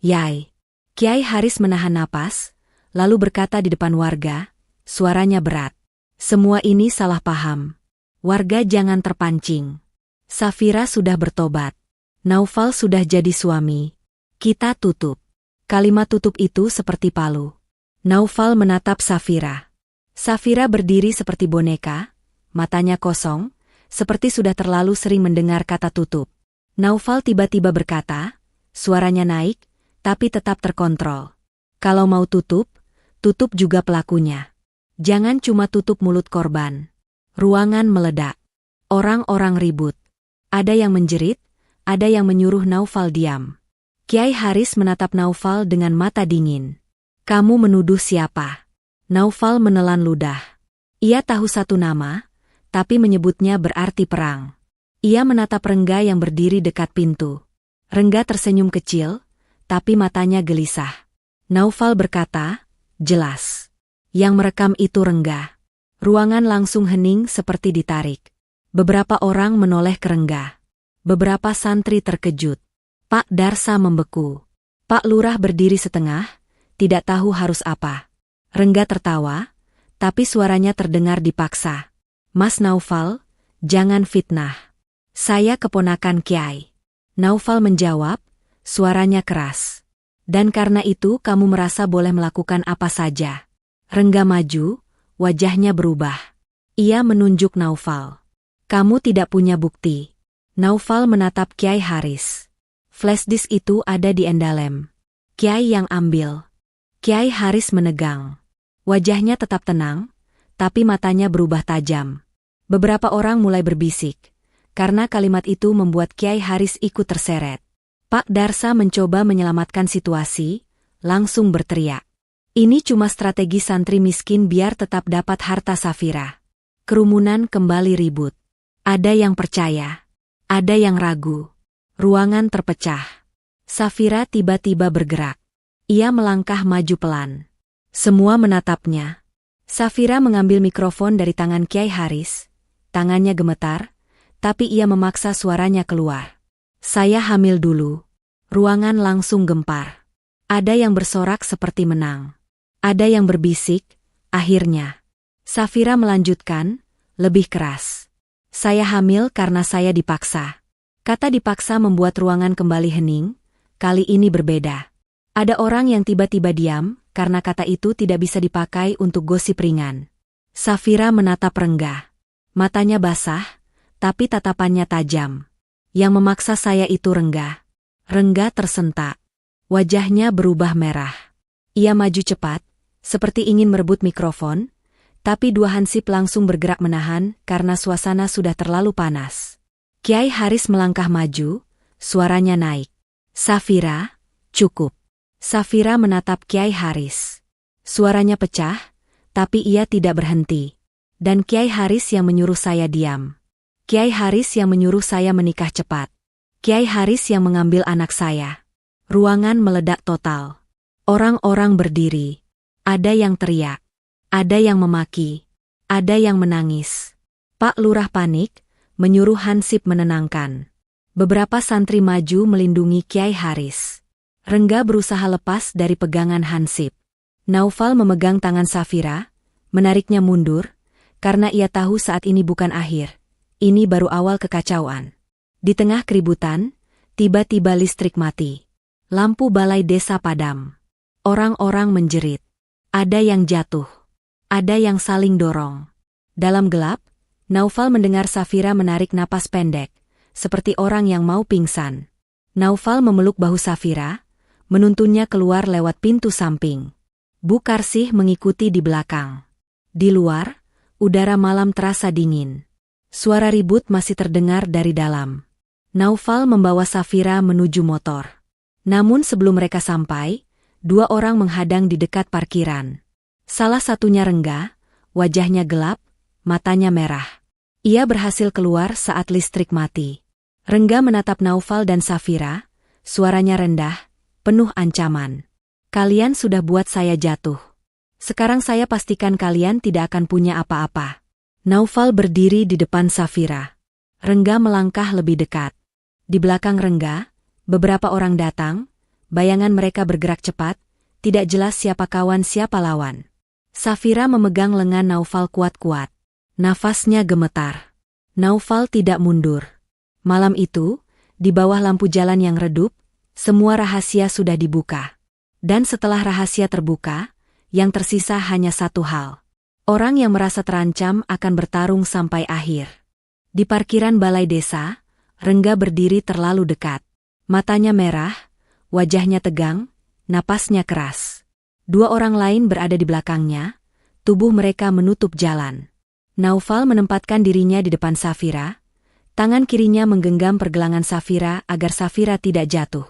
Yai. Kiai Haris menahan napas, lalu berkata di depan warga, suaranya berat. Semua ini salah paham. Warga jangan terpancing. Safira sudah bertobat. Naufal sudah jadi suami. Kita tutup. Kalimat tutup itu seperti palu. Naufal menatap Safira. Safira berdiri seperti boneka, matanya kosong, seperti sudah terlalu sering mendengar kata tutup. Naufal tiba-tiba berkata, suaranya naik, tapi tetap terkontrol. Kalau mau tutup, tutup juga pelakunya. Jangan cuma tutup mulut korban. Ruangan meledak. Orang-orang ribut. Ada yang menjerit, ada yang menyuruh Naufal diam. Kiai Haris menatap Naufal dengan mata dingin. Kamu menuduh siapa? Naufal menelan ludah. Ia tahu satu nama, tapi menyebutnya berarti perang. Ia menatap Rengga yang berdiri dekat pintu. Rengga tersenyum kecil, tapi matanya gelisah. Naufal berkata, jelas. Yang merekam itu Rengga. Ruangan langsung hening seperti ditarik. Beberapa orang menoleh ke Rengga. Beberapa santri terkejut. Pak Darsa membeku. Pak Lurah berdiri setengah, tidak tahu harus apa. Rengga tertawa, tapi suaranya terdengar dipaksa. Mas Naufal, jangan fitnah. Saya keponakan Kiai. Naufal menjawab, suaranya keras. Dan karena itu kamu merasa boleh melakukan apa saja. Rengga maju, wajahnya berubah. Ia menunjuk Naufal. Kamu tidak punya bukti. Naufal menatap Kiai Haris. Flashdisk itu ada di Endalem. Kiai yang ambil. Kiai Haris menegang. Wajahnya tetap tenang, tapi matanya berubah tajam. Beberapa orang mulai berbisik. karena kalimat itu membuat Kiai Haris ikut terseret. Pak Darsa mencoba menyelamatkan situasi, langsung berteriak. Ini cuma strategi santri miskin biar tetap dapat harta Safira. Kerumunan kembali ribut. Ada yang percaya, ada yang ragu. Ruangan terpecah. Safira tiba-tiba bergerak. Ia melangkah maju pelan. Semua menatapnya. Safira mengambil mikrofon dari tangan Kiai Haris. Tangannya gemetar, tapi ia memaksa suaranya keluar. Saya hamil dulu. Ruangan langsung gempar. Ada yang bersorak seperti menang. Ada yang berbisik, akhirnya. Safira melanjutkan, lebih keras. Saya hamil karena saya dipaksa. Kata dipaksa membuat ruangan kembali hening, kali ini berbeda. Ada orang yang tiba-tiba diam, karena kata itu tidak bisa dipakai untuk gosip ringan. Safira menatap Rengga. Matanya basah, tapi tatapannya tajam. Yang memaksa saya itu Rengga. Rengga tersentak. Wajahnya berubah merah. Ia maju cepat, seperti ingin merebut mikrofon, tapi dua hansip langsung bergerak menahan karena suasana sudah terlalu panas. Kiai Haris melangkah maju, suaranya naik. Safira, cukup. Safira menatap Kiai Haris. Suaranya pecah, tapi ia tidak berhenti. Dan Kiai Haris yang menyuruh saya diam. Kiai Haris yang menyuruh saya menikah cepat. Kiai Haris yang mengambil anak saya. Ruangan meledak total. Orang-orang berdiri. Ada yang teriak. Ada yang memaki. Ada yang menangis. Pak Lurah panik, menyuruh hansip menenangkan. Beberapa santri maju melindungi Kiai Haris. Rengga berusaha lepas dari pegangan hansip. Naufal memegang tangan Safira, menariknya mundur, karena ia tahu saat ini bukan akhir. Ini baru awal kekacauan. Di tengah keributan, tiba-tiba listrik mati. Lampu balai desa padam. Orang-orang menjerit. Ada yang jatuh. Ada yang saling dorong. Dalam gelap, Naufal mendengar Safira menarik napas pendek, seperti orang yang mau pingsan. Naufal memeluk bahu Safira, menuntunnya keluar lewat pintu samping. Bu Karsih mengikuti di belakang. Di luar, udara malam terasa dingin. Suara ribut masih terdengar dari dalam. Naufal membawa Safira menuju motor. Namun sebelum mereka sampai, dua orang menghadang di dekat parkiran. Salah satunya Rengga, wajahnya gelap, matanya merah. Ia berhasil keluar saat listrik mati. Rengga menatap Naufal dan Safira, suaranya rendah, penuh ancaman. Kalian sudah buat saya jatuh. Sekarang saya pastikan kalian tidak akan punya apa-apa. Naufal berdiri di depan Safira. Rengga melangkah lebih dekat. Di belakang Rengga, beberapa orang datang, bayangan mereka bergerak cepat, tidak jelas siapa kawan siapa lawan. Safira memegang lengan Naufal kuat-kuat. Nafasnya gemetar. Naufal tidak mundur. Malam itu, di bawah lampu jalan yang redup, semua rahasia sudah dibuka. Dan setelah rahasia terbuka, yang tersisa hanya satu hal. Orang yang merasa terancam akan bertarung sampai akhir. Di parkiran balai desa, Rengga berdiri terlalu dekat. Matanya merah, wajahnya tegang, napasnya keras. Dua orang lain berada di belakangnya, tubuh mereka menutup jalan. Naufal menempatkan dirinya di depan Safira, tangan kirinya menggenggam pergelangan Safira agar Safira tidak jatuh.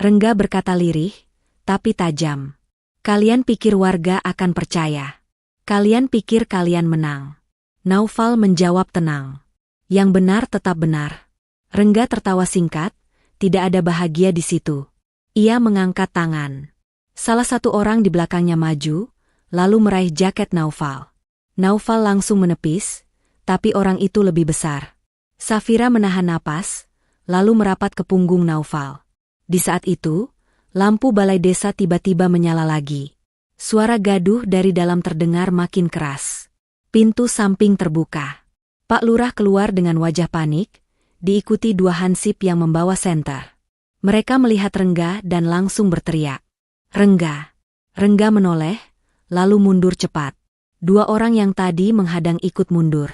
Rengga berkata lirih, tapi tajam. Kalian pikir warga akan percaya. Kalian pikir kalian menang. Naufal menjawab tenang. Yang benar tetap benar. Rengga tertawa singkat, tidak ada bahagia di situ. Ia mengangkat tangan. Salah satu orang di belakangnya maju, lalu meraih jaket Naufal. Naufal langsung menepis, tapi orang itu lebih besar. Safira menahan napas, lalu merapat ke punggung Naufal. Di saat itu, lampu balai desa tiba-tiba menyala lagi. Suara gaduh dari dalam terdengar makin keras. Pintu samping terbuka. Pak Lurah keluar dengan wajah panik, diikuti dua hansip yang membawa senter. Mereka melihat Rengga dan langsung berteriak. Rengga! Rengga menoleh, lalu mundur cepat. Dua orang yang tadi menghadang ikut mundur.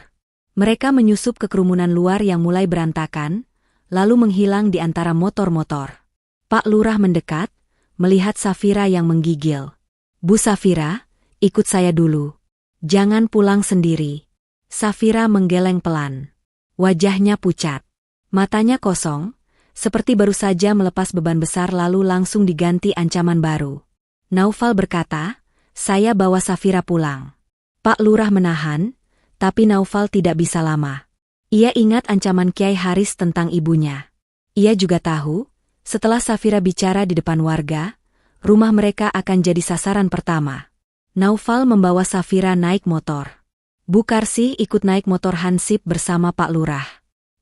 Mereka menyusup ke kerumunan luar yang mulai berantakan, lalu menghilang di antara motor-motor. Pak Lurah mendekat, melihat Safira yang menggigil. Bu Safira, ikut saya dulu. Jangan pulang sendiri. Safira menggeleng pelan. Wajahnya pucat. Matanya kosong, seperti baru saja melepas beban besar lalu langsung diganti ancaman baru. Naufal berkata, "Saya bawa Safira pulang." Pak Lurah menahan, tapi Naufal tidak bisa lama. Ia ingat ancaman Kiai Haris tentang ibunya. Ia juga tahu, setelah Safira bicara di depan warga, rumah mereka akan jadi sasaran pertama. Naufal membawa Safira naik motor. Bu Karsih ikut naik motor Hansip bersama Pak Lurah.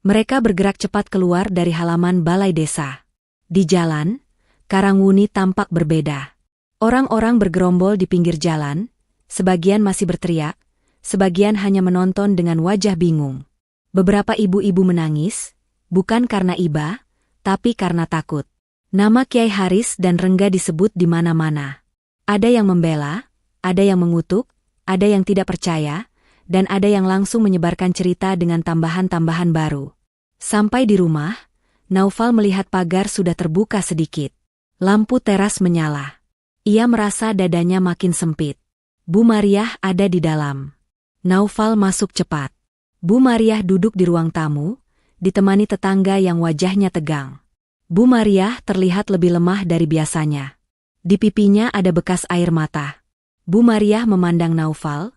Mereka bergerak cepat keluar dari halaman balai desa. Di jalan, Karangwuni tampak berbeda. Orang-orang bergerombol di pinggir jalan, sebagian masih berteriak, sebagian hanya menonton dengan wajah bingung. Beberapa ibu-ibu menangis, bukan karena iba, tapi karena takut. Nama Kiai Haris dan Rengga disebut di mana-mana. Ada yang membela, ada yang mengutuk, ada yang tidak percaya, dan ada yang langsung menyebarkan cerita dengan tambahan-tambahan baru. Sampai di rumah, Naufal melihat pagar sudah terbuka sedikit. Lampu teras menyala. Ia merasa dadanya makin sempit. Bu Mariah ada di dalam. Naufal masuk cepat. Bu Mariah duduk di ruang tamu, ditemani tetangga yang wajahnya tegang. Bu Mariah terlihat lebih lemah dari biasanya. Di pipinya ada bekas air mata. Bu Mariah memandang Naufal,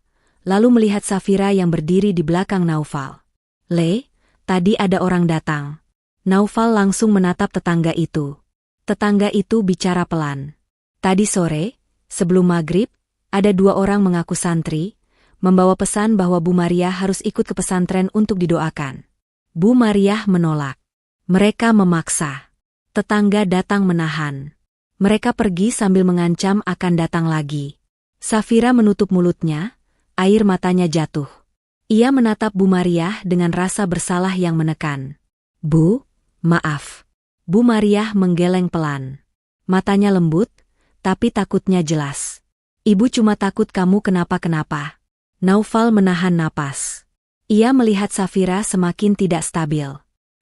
lalu melihat Safira yang berdiri di belakang Naufal. "Le, tadi ada orang datang." Naufal langsung menatap tetangga itu. Tetangga itu bicara pelan. "Tadi sore, sebelum maghrib, ada 2 orang mengaku santri, membawa pesan bahwa Bu Mariah harus ikut ke pesantren untuk didoakan." Bu Mariah menolak. Mereka memaksa. Tetangga datang menahan. Mereka pergi sambil mengancam akan datang lagi. Safira menutup mulutnya, air matanya jatuh. Ia menatap Bu Mariah dengan rasa bersalah yang menekan. "Bu, maaf." Bu Mariah menggeleng pelan. Matanya lembut, tapi takutnya jelas. "Ibu cuma takut kamu kenapa-kenapa." Naufal menahan napas. Ia melihat Safira semakin tidak stabil.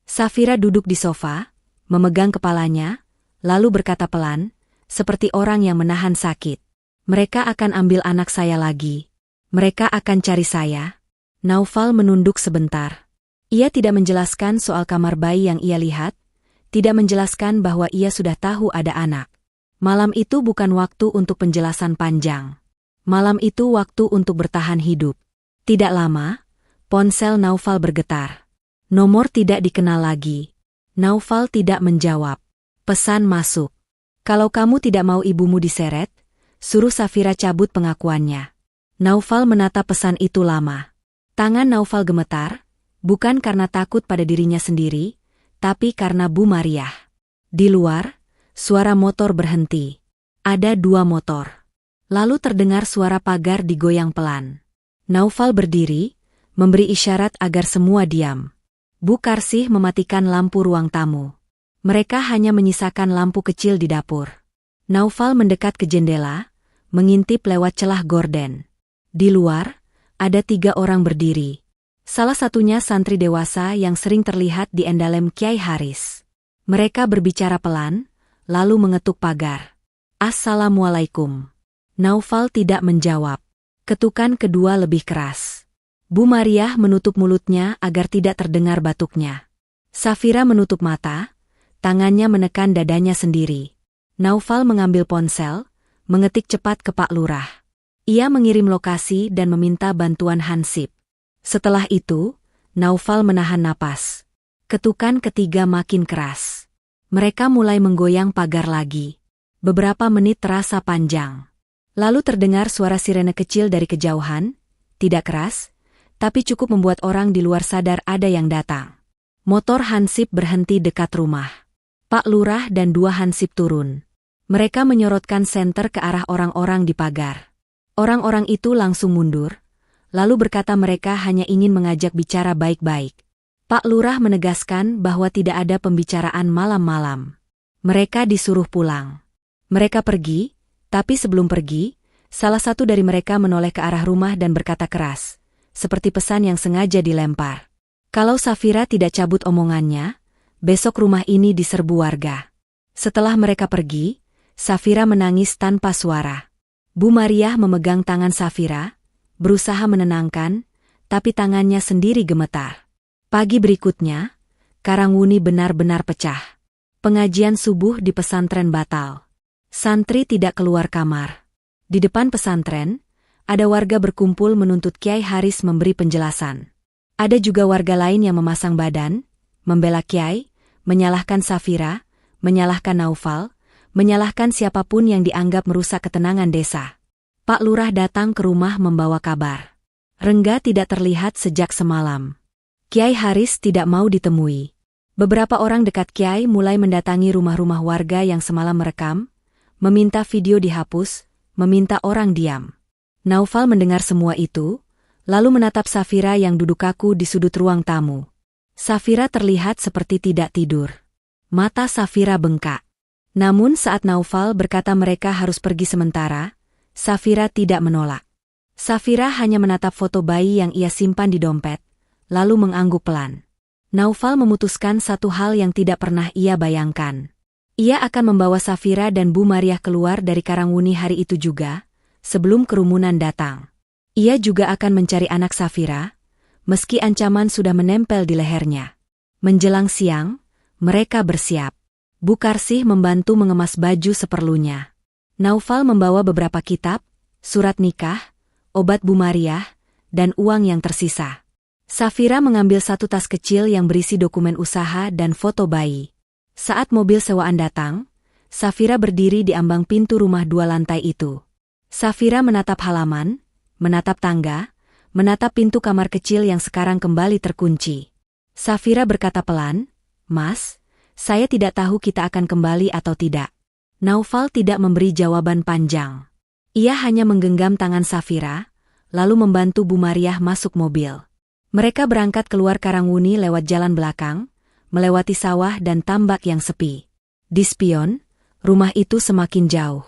Safira duduk di sofa, memegang kepalanya, lalu berkata pelan, seperti orang yang menahan sakit. "Mereka akan ambil anak saya lagi. Mereka akan cari saya." Naufal menunduk sebentar. Ia tidak menjelaskan soal kamar bayi yang ia lihat, tidak menjelaskan bahwa ia sudah tahu ada anak. Malam itu bukan waktu untuk penjelasan panjang. Malam itu waktu untuk bertahan hidup. Tidak lama, ponsel Naufal bergetar. Nomor tidak dikenal lagi. Naufal tidak menjawab. Pesan masuk. "Kalau kamu tidak mau ibumu diseret, suruh Safira cabut pengakuannya." Naufal menatap pesan itu lama. Tangan Naufal gemetar, bukan karena takut pada dirinya sendiri, tapi karena Bu Mariah. Di luar, suara motor berhenti. Ada 2 motor. Lalu terdengar suara pagar digoyang pelan. Naufal berdiri, memberi isyarat agar semua diam. Bu Karsih mematikan lampu ruang tamu. Mereka hanya menyisakan lampu kecil di dapur. Naufal mendekat ke jendela, mengintip lewat celah gorden. Di luar, ada 3 orang berdiri. Salah satunya santri dewasa yang sering terlihat di endalem Kiai Haris. Mereka berbicara pelan, lalu mengetuk pagar. "Assalamualaikum." Naufal tidak menjawab. Ketukan kedua lebih keras. Bu Mariah menutup mulutnya agar tidak terdengar batuknya. Safira menutup mata, tangannya menekan dadanya sendiri. Naufal mengambil ponsel, mengetik cepat ke Pak Lurah. Ia mengirim lokasi dan meminta bantuan Hansip. Setelah itu, Naufal menahan napas. Ketukan ketiga makin keras. Mereka mulai menggoyang pagar lagi. Beberapa menit terasa panjang. Lalu terdengar suara sirene kecil dari kejauhan, tidak keras, tapi cukup membuat orang di luar sadar ada yang datang. Motor Hansip berhenti dekat rumah. Pak Lurah dan 2 Hansip turun. Mereka menyorotkan senter ke arah orang-orang di pagar. Orang-orang itu langsung mundur, lalu berkata mereka hanya ingin mengajak bicara baik-baik. Pak Lurah menegaskan bahwa tidak ada pembicaraan malam-malam. Mereka disuruh pulang. Mereka pergi, tapi sebelum pergi, salah satu dari mereka menoleh ke arah rumah dan berkata keras, seperti pesan yang sengaja dilempar. Kalau Safira tidak cabut omongannya, besok rumah ini diserbu warga. Setelah mereka pergi, Safira menangis tanpa suara. Bu Mariah memegang tangan Safira, berusaha menenangkan, tapi tangannya sendiri gemetar. Pagi berikutnya, Karangwuni benar-benar pecah. Pengajian subuh di pesantren batal. Santri tidak keluar kamar. Di depan pesantren, ada warga berkumpul menuntut Kiai Haris memberi penjelasan. Ada juga warga lain yang memasang badan, membela Kiai, menyalahkan Safira, menyalahkan Naufal, menyalahkan siapapun yang dianggap merusak ketenangan desa. Pak Lurah datang ke rumah membawa kabar. Rengga tidak terlihat sejak semalam. Kiai Haris tidak mau ditemui. Beberapa orang dekat Kiai mulai mendatangi rumah-rumah warga yang semalam merekam, meminta video dihapus, meminta orang diam. Naufal mendengar semua itu, lalu menatap Safira yang duduk kaku di sudut ruang tamu. Safira terlihat seperti tidak tidur. Mata Safira bengkak. Namun saat Naufal berkata mereka harus pergi sementara, Safira tidak menolak. Safira hanya menatap foto bayi yang ia simpan di dompet, lalu mengangguk pelan. Naufal memutuskan satu hal yang tidak pernah ia bayangkan. Ia akan membawa Safira dan Bu Mariah keluar dari Karangwuni hari itu juga, sebelum kerumunan datang. Ia juga akan mencari anak Safira, meski ancaman sudah menempel di lehernya. Menjelang siang, mereka bersiap. Bu Karsih membantu mengemas baju seperlunya. Naufal membawa beberapa kitab, surat nikah, obat Bu Mariah, dan uang yang tersisa. Safira mengambil satu tas kecil yang berisi dokumen usaha dan foto bayi. Saat mobil sewaan datang, Safira berdiri di ambang pintu rumah 2 lantai itu. Safira menatap halaman, menatap tangga, menatap pintu kamar kecil yang sekarang kembali terkunci. Safira berkata pelan, "Mas, saya tidak tahu kita akan kembali atau tidak." Naufal tidak memberi jawaban panjang. Ia hanya menggenggam tangan Safira, lalu membantu Bu Mariah masuk mobil. Mereka berangkat keluar Karangwuni lewat jalan belakang, melewati sawah dan tambak yang sepi. Di spion, rumah itu semakin jauh.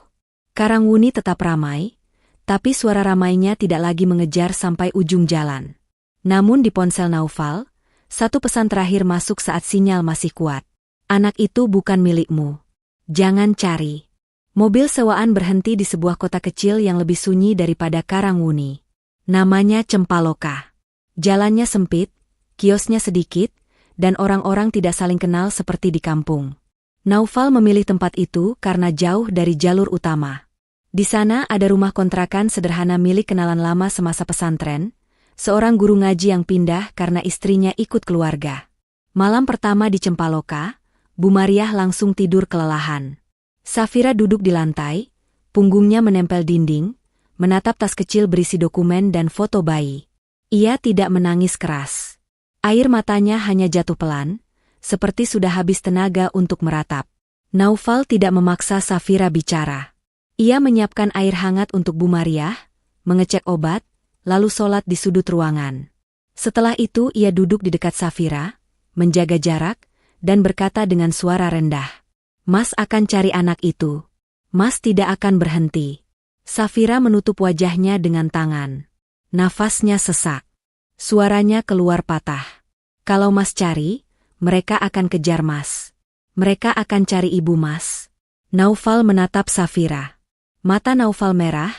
Karangwuni tetap ramai, tapi suara ramainya tidak lagi mengejar sampai ujung jalan. Namun di ponsel Naufal, satu pesan terakhir masuk saat sinyal masih kuat. "Anak itu bukan milikmu. Jangan cari." Mobil sewaan berhenti di sebuah kota kecil yang lebih sunyi daripada Karangwuni. Namanya Cempaloka. Jalannya sempit, kiosnya sedikit, dan orang-orang tidak saling kenal seperti di kampung. Naufal memilih tempat itu karena jauh dari jalur utama. Di sana ada rumah kontrakan sederhana milik kenalan lama semasa pesantren, seorang guru ngaji yang pindah karena istrinya ikut keluarga. Malam pertama di Cempaloka, Bu Mariah langsung tidur kelelahan. Safira duduk di lantai, punggungnya menempel dinding, menatap tas kecil berisi dokumen dan foto bayi. Ia tidak menangis keras. Air matanya hanya jatuh pelan, seperti sudah habis tenaga untuk meratap. Naufal tidak memaksa Safira bicara. Ia menyiapkan air hangat untuk Bu Mariah, mengecek obat, lalu sholat di sudut ruangan. Setelah itu ia duduk di dekat Safira, menjaga jarak, dan berkata dengan suara rendah, "Mas akan cari anak itu. Mas tidak akan berhenti." Safira menutup wajahnya dengan tangan. Nafasnya sesak. Suaranya keluar patah. "Kalau Mas cari, mereka akan kejar Mas. Mereka akan cari ibu Mas." Naufal menatap Safira. Mata Naufal merah,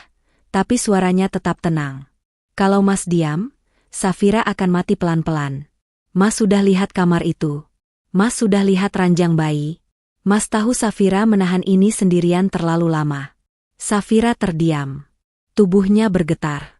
tapi suaranya tetap tenang. "Kalau Mas diam, Safira akan mati pelan-pelan. Mas sudah lihat kamar itu. Mas sudah lihat ranjang bayi. Mas tahu Safira menahan ini sendirian terlalu lama." Safira terdiam. Tubuhnya bergetar.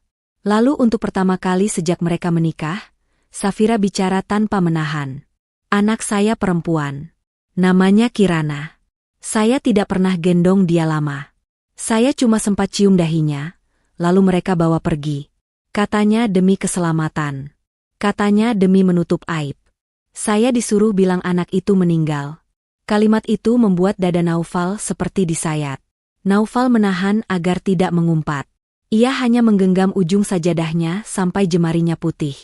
Lalu untuk pertama kali sejak mereka menikah, Safira bicara tanpa menahan. "Anak saya perempuan. Namanya Kirana. Saya tidak pernah gendong dia lama. Saya cuma sempat cium dahinya, lalu mereka bawa pergi. Katanya demi keselamatan. Katanya demi menutup aib. Saya disuruh bilang anak itu meninggal." Kalimat itu membuat dada Naufal seperti disayat. Naufal menahan agar tidak mengumpat. Ia hanya menggenggam ujung sajadahnya sampai jemarinya putih.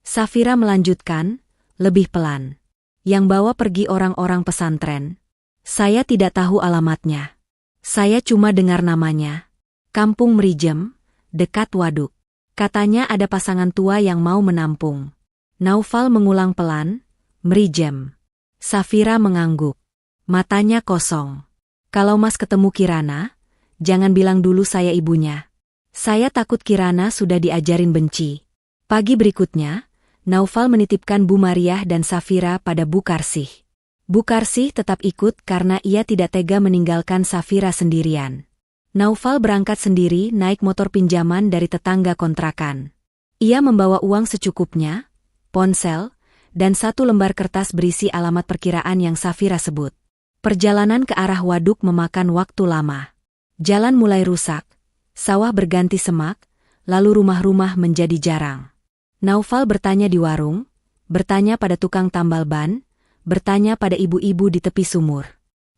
Safira melanjutkan, lebih pelan. "Yang bawa pergi orang-orang pesantren. Saya tidak tahu alamatnya. Saya cuma dengar namanya. Kampung Merijem, dekat waduk. Katanya ada pasangan tua yang mau menampung." Naufal mengulang pelan, "Merijem." Safira mengangguk. Matanya kosong. "Kalau Mas ketemu Kirana, jangan bilang dulu saya ibunya. Saya takut Kirana sudah diajarin benci." Pagi berikutnya, Naufal menitipkan Bu Mariah dan Safira pada Bu Karsih. Bu Karsih tetap ikut karena ia tidak tega meninggalkan Safira sendirian. Naufal berangkat sendiri naik motor pinjaman dari tetangga kontrakan. Ia membawa uang secukupnya, ponsel, dan 1 lembar kertas berisi alamat perkiraan yang Safira sebut. Perjalanan ke arah waduk memakan waktu lama. Jalan mulai rusak, sawah berganti semak, lalu rumah-rumah menjadi jarang. Naufal bertanya di warung, bertanya pada tukang tambal ban, bertanya pada ibu-ibu di tepi sumur.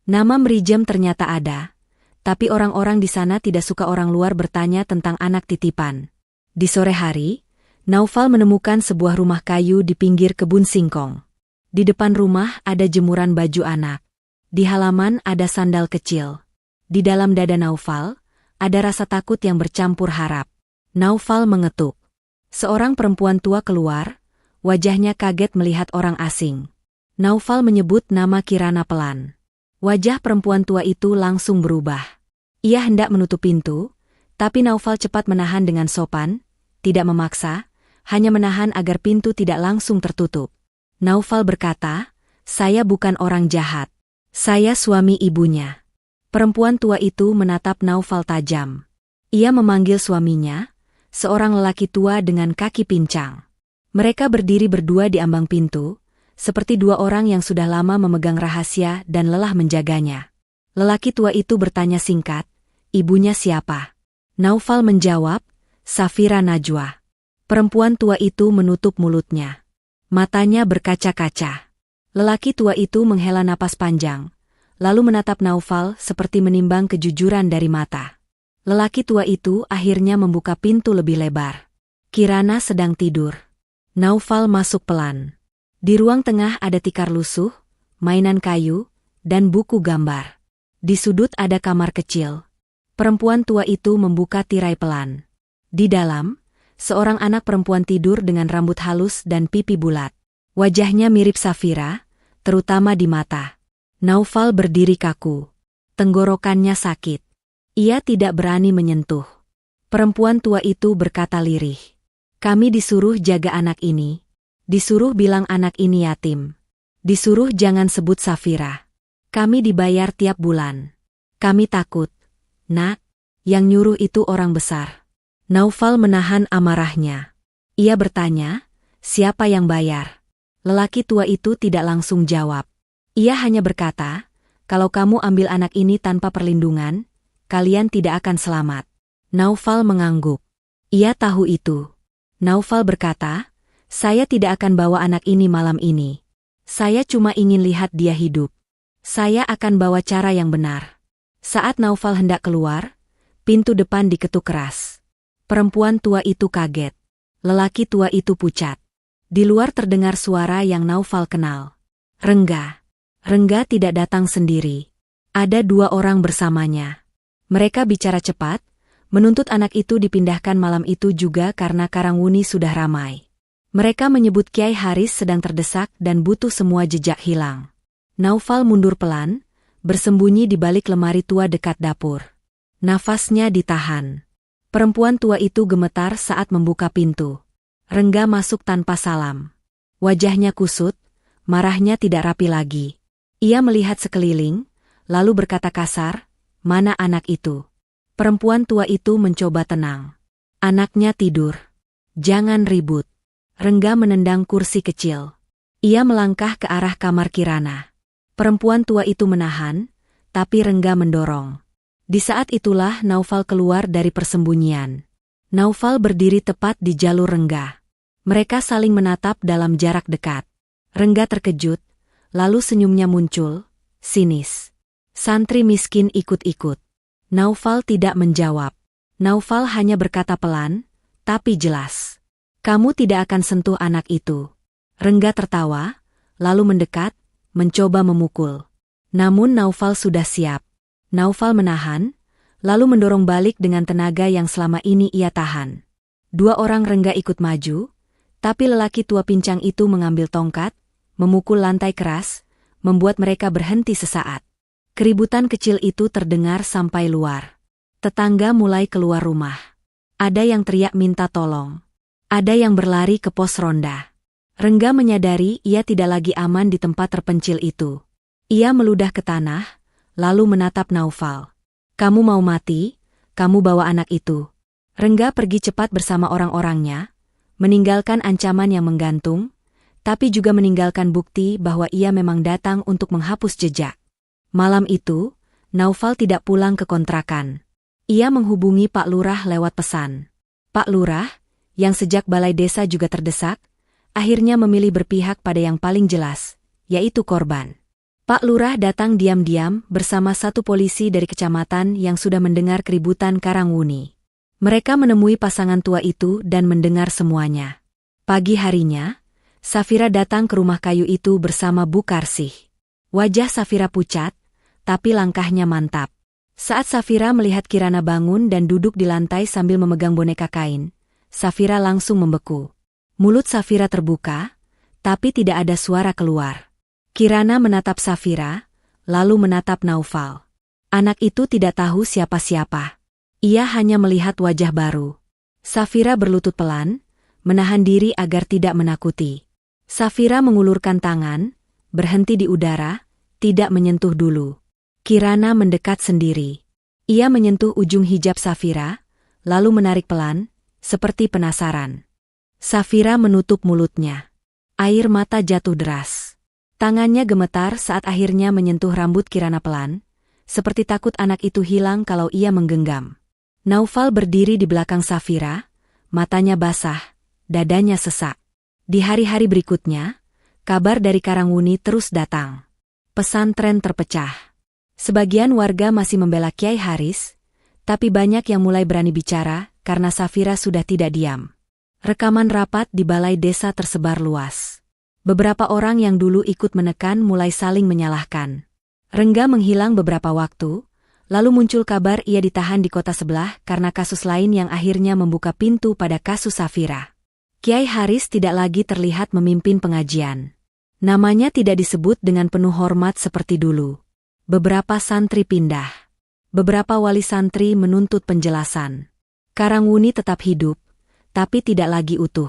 Nama Merijem ternyata ada, tapi orang-orang di sana tidak suka orang luar bertanya tentang anak titipan. Di sore hari, Naufal menemukan sebuah rumah kayu di pinggir kebun singkong. Di depan rumah ada jemuran baju anak. Di halaman ada sandal kecil. Di dalam dada Naufal, ada rasa takut yang bercampur harap. Naufal mengetuk. Seorang perempuan tua keluar, wajahnya kaget melihat orang asing. Naufal menyebut nama Kirana pelan. Wajah perempuan tua itu langsung berubah. Ia hendak menutup pintu, tapi Naufal cepat menahan dengan sopan, tidak memaksa, hanya menahan agar pintu tidak langsung tertutup. Naufal berkata, "Saya bukan orang jahat. Saya suami ibunya." Perempuan tua itu menatap Naufal tajam. Ia memanggil suaminya, seorang lelaki tua dengan kaki pincang. Mereka berdiri berdua di ambang pintu, seperti 2 orang yang sudah lama memegang rahasia dan lelah menjaganya. Lelaki tua itu bertanya singkat, "Ibunya siapa?" Naufal menjawab, "Safira Najwa." Perempuan tua itu menutup mulutnya. Matanya berkaca-kaca. Lelaki tua itu menghela napas panjang, lalu menatap Naufal seperti menimbang kejujuran dari mata. Lelaki tua itu akhirnya membuka pintu lebih lebar. Kirana sedang tidur. Naufal masuk pelan. Di ruang tengah ada tikar lusuh, mainan kayu, dan buku gambar. Di sudut ada kamar kecil. Perempuan tua itu membuka tirai pelan. Di dalam, seorang anak perempuan tidur dengan rambut halus dan pipi bulat. Wajahnya mirip Safira, terutama di mata. Naufal berdiri kaku. Tenggorokannya sakit. Ia tidak berani menyentuh. Perempuan tua itu berkata lirih. "Kami disuruh jaga anak ini. Disuruh bilang anak ini yatim. Disuruh jangan sebut Safira. Kami dibayar tiap bulan. Kami takut. Nak, yang nyuruh itu orang besar." Naufal menahan amarahnya. Ia bertanya, "Siapa yang bayar?" Lelaki tua itu tidak langsung jawab. Ia hanya berkata, "Kalau kamu ambil anak ini tanpa perlindungan, kalian tidak akan selamat." Naufal mengangguk. Ia tahu itu. Naufal berkata, "Saya tidak akan bawa anak ini malam ini. Saya cuma ingin lihat dia hidup. Saya akan bawa cara yang benar." Saat Naufal hendak keluar, pintu depan diketuk keras. Perempuan tua itu kaget. Lelaki tua itu pucat. Di luar terdengar suara yang Naufal kenal. Rengga. Rengga tidak datang sendiri. Ada 2 orang bersamanya. Mereka bicara cepat, menuntut anak itu dipindahkan malam itu juga karena Karangwuni sudah ramai. Mereka menyebut Kiai Haris sedang terdesak dan butuh semua jejak hilang. Naufal mundur pelan, bersembunyi di balik lemari tua dekat dapur. Nafasnya ditahan. Perempuan tua itu gemetar saat membuka pintu. Rengga masuk tanpa salam. Wajahnya kusut, marahnya tidak rapi lagi. Ia melihat sekeliling, lalu berkata kasar, "Mana anak itu?" Perempuan tua itu mencoba tenang. "Anaknya tidur. Jangan ribut." Rengga menendang kursi kecil. Ia melangkah ke arah kamar Kirana. Perempuan tua itu menahan, tapi Rengga mendorong. Di saat itulah Naufal keluar dari persembunyian. Naufal berdiri tepat di jalur Rengga. Mereka saling menatap dalam jarak dekat. Rengga terkejut, lalu senyumnya muncul, sinis. Santri miskin ikut-ikut. Naufal tidak menjawab. Naufal hanya berkata pelan, tapi jelas. "Kamu tidak akan sentuh anak itu." Rengga tertawa, lalu mendekat, mencoba memukul. Namun Naufal sudah siap. Naufal menahan, lalu mendorong balik dengan tenaga yang selama ini ia tahan. 2 orang Rengga ikut maju, tapi lelaki tua pincang itu mengambil tongkat, memukul lantai keras, membuat mereka berhenti sesaat. Keributan kecil itu terdengar sampai luar. Tetangga mulai keluar rumah. Ada yang teriak minta tolong. Ada yang berlari ke pos ronda. Rengga menyadari ia tidak lagi aman di tempat terpencil itu. Ia meludah ke tanah, lalu menatap Naufal. "Kamu mau mati? Kamu bawa anak itu." Rengga pergi cepat bersama orang-orangnya, meninggalkan ancaman yang menggantung, tapi juga meninggalkan bukti bahwa ia memang datang untuk menghapus jejak. Malam itu, Naufal tidak pulang ke kontrakan. Ia menghubungi Pak Lurah lewat pesan. Pak Lurah, yang sejak balai desa juga terdesak, akhirnya memilih berpihak pada yang paling jelas, yaitu korban. Pak Lurah datang diam-diam bersama satu polisi dari kecamatan yang sudah mendengar keributan Karangwuni. Mereka menemui pasangan tua itu dan mendengar semuanya. Pagi harinya, Safira datang ke rumah kayu itu bersama Bu Karsih. Wajah Safira pucat, tapi langkahnya mantap. Saat Safira melihat Kirana bangun dan duduk di lantai sambil memegang boneka kain, Safira langsung membeku. Mulut Safira terbuka, tapi tidak ada suara keluar. Kirana menatap Safira, lalu menatap Naufal. Anak itu tidak tahu siapa-siapa. Ia hanya melihat wajah baru. Safira berlutut pelan, menahan diri agar tidak menakuti. Safira mengulurkan tangan, berhenti di udara, tidak menyentuh dulu. Kirana mendekat sendiri. Ia menyentuh ujung hijab Safira, lalu menarik pelan, seperti penasaran. Safira menutup mulutnya. Air mata jatuh deras. Tangannya gemetar saat akhirnya menyentuh rambut Kirana pelan, seperti takut anak itu hilang kalau ia menggenggam. Naufal berdiri di belakang Safira, matanya basah, dadanya sesak. Di hari-hari berikutnya, kabar dari Karangwuni terus datang. Pesantren terpecah. Sebagian warga masih membela Kiai Haris, tapi banyak yang mulai berani bicara karena Safira sudah tidak diam. Rekaman rapat di balai desa tersebar luas. Beberapa orang yang dulu ikut menekan mulai saling menyalahkan. Rengga menghilang beberapa waktu, lalu muncul kabar ia ditahan di kota sebelah karena kasus lain yang akhirnya membuka pintu pada kasus Safira. Kiai Haris tidak lagi terlihat memimpin pengajian. Namanya tidak disebut dengan penuh hormat seperti dulu. Beberapa santri pindah. Beberapa wali santri menuntut penjelasan. Karangwuni tetap hidup, tapi tidak lagi utuh.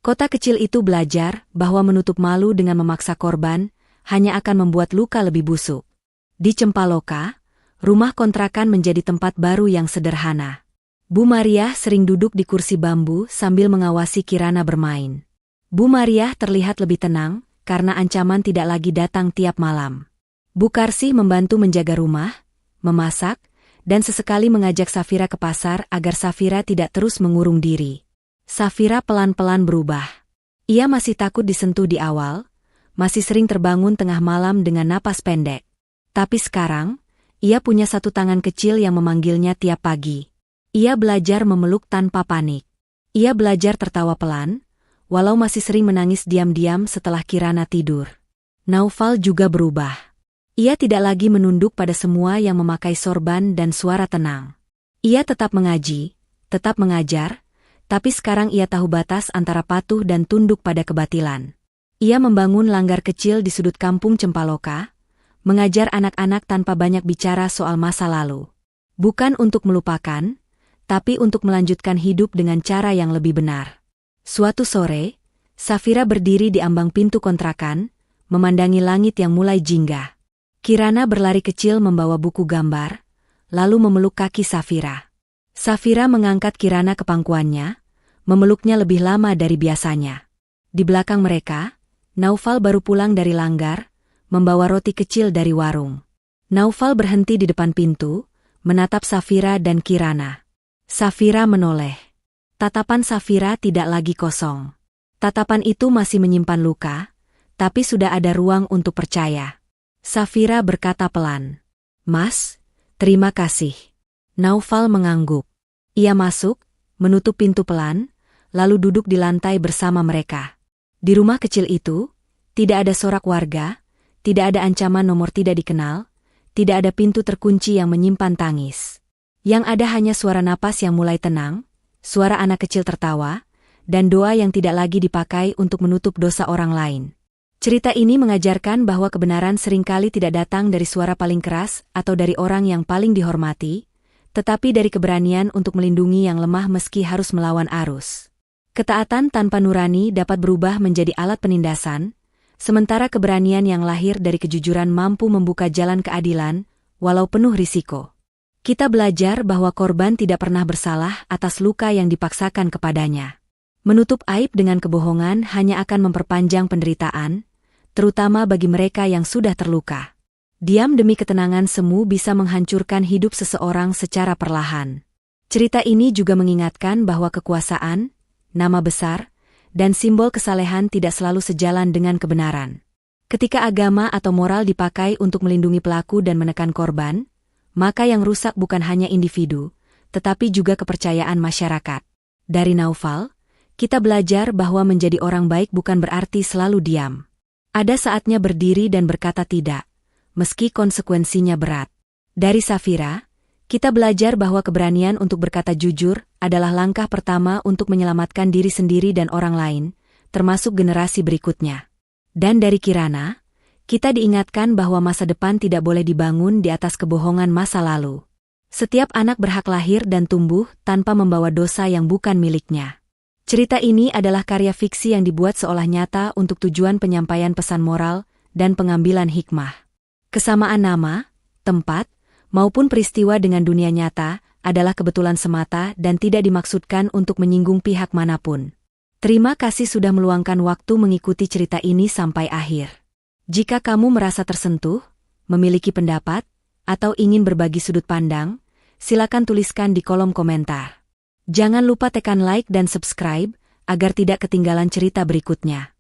Kota kecil itu belajar bahwa menutup malu dengan memaksa korban hanya akan membuat luka lebih busuk. Di Cempaloka, rumah kontrakan menjadi tempat baru yang sederhana. Bu Mariah sering duduk di kursi bambu sambil mengawasi Kirana bermain. Bu Mariah terlihat lebih tenang karena ancaman tidak lagi datang tiap malam. Bu Karsih membantu menjaga rumah, memasak, dan sesekali mengajak Safira ke pasar agar Safira tidak terus mengurung diri. Safira pelan-pelan berubah. Ia masih takut disentuh di awal, masih sering terbangun tengah malam dengan napas pendek. Tapi sekarang, ia punya satu tangan kecil yang memanggilnya tiap pagi. Ia belajar memeluk tanpa panik. Ia belajar tertawa pelan, walau masih sering menangis diam-diam setelah Kirana tidur. Naufal juga berubah. Ia tidak lagi menunduk pada semua yang memakai sorban dan suara tenang. Ia tetap mengaji, tetap mengajar, tapi sekarang ia tahu batas antara patuh dan tunduk pada kebatilan. Ia membangun langgar kecil di sudut kampung Cempaloka, mengajar anak-anak tanpa banyak bicara soal masa lalu. Bukan untuk melupakan, tapi untuk melanjutkan hidup dengan cara yang lebih benar. Suatu sore, Safira berdiri di ambang pintu kontrakan, memandangi langit yang mulai jingga. Kirana berlari kecil membawa buku gambar, lalu memeluk kaki Safira. Safira mengangkat Kirana ke pangkuannya, memeluknya lebih lama dari biasanya. Di belakang mereka, Naufal baru pulang dari langgar, membawa roti kecil dari warung. Naufal berhenti di depan pintu, menatap Safira dan Kirana. Safira menoleh. Tatapan Safira tidak lagi kosong. Tatapan itu masih menyimpan luka, tapi sudah ada ruang untuk percaya. Safira berkata pelan, "Mas, terima kasih." Naufal mengangguk. Ia masuk, menutup pintu pelan, lalu duduk di lantai bersama mereka. Di rumah kecil itu, tidak ada sorak warga, tidak ada ancaman nomor tidak dikenal, tidak ada pintu terkunci yang menyimpan tangis. Yang ada hanya suara napas yang mulai tenang, suara anak kecil tertawa, dan doa yang tidak lagi dipakai untuk menutup dosa orang lain. Cerita ini mengajarkan bahwa kebenaran seringkali tidak datang dari suara paling keras atau dari orang yang paling dihormati, tetapi dari keberanian untuk melindungi yang lemah meski harus melawan arus. Ketaatan tanpa nurani dapat berubah menjadi alat penindasan, sementara keberanian yang lahir dari kejujuran mampu membuka jalan keadilan, walau penuh risiko. Kita belajar bahwa korban tidak pernah bersalah atas luka yang dipaksakan kepadanya. Menutup aib dengan kebohongan hanya akan memperpanjang penderitaan, terutama bagi mereka yang sudah terluka. Diam demi ketenangan semu bisa menghancurkan hidup seseorang secara perlahan. Cerita ini juga mengingatkan bahwa kekuasaan, nama besar, dan simbol kesalehan tidak selalu sejalan dengan kebenaran. Ketika agama atau moral dipakai untuk melindungi pelaku dan menekan korban, maka yang rusak bukan hanya individu, tetapi juga kepercayaan masyarakat. Dari Naufal, kita belajar bahwa menjadi orang baik bukan berarti selalu diam. Ada saatnya berdiri dan berkata tidak, meski konsekuensinya berat. Dari Safira, kita belajar bahwa keberanian untuk berkata jujur adalah langkah pertama untuk menyelamatkan diri sendiri dan orang lain, termasuk generasi berikutnya. Dan dari Kirana, kita diingatkan bahwa masa depan tidak boleh dibangun di atas kebohongan masa lalu. Setiap anak berhak lahir dan tumbuh tanpa membawa dosa yang bukan miliknya. Cerita ini adalah karya fiksi yang dibuat seolah nyata untuk tujuan penyampaian pesan moral dan pengambilan hikmah. Kesamaan nama, tempat, maupun peristiwa dengan dunia nyata adalah kebetulan semata dan tidak dimaksudkan untuk menyinggung pihak manapun. Terima kasih sudah meluangkan waktu mengikuti cerita ini sampai akhir. Jika kamu merasa tersentuh, memiliki pendapat, atau ingin berbagi sudut pandang, silakan tuliskan di kolom komentar. Jangan lupa tekan like dan subscribe agar tidak ketinggalan cerita berikutnya.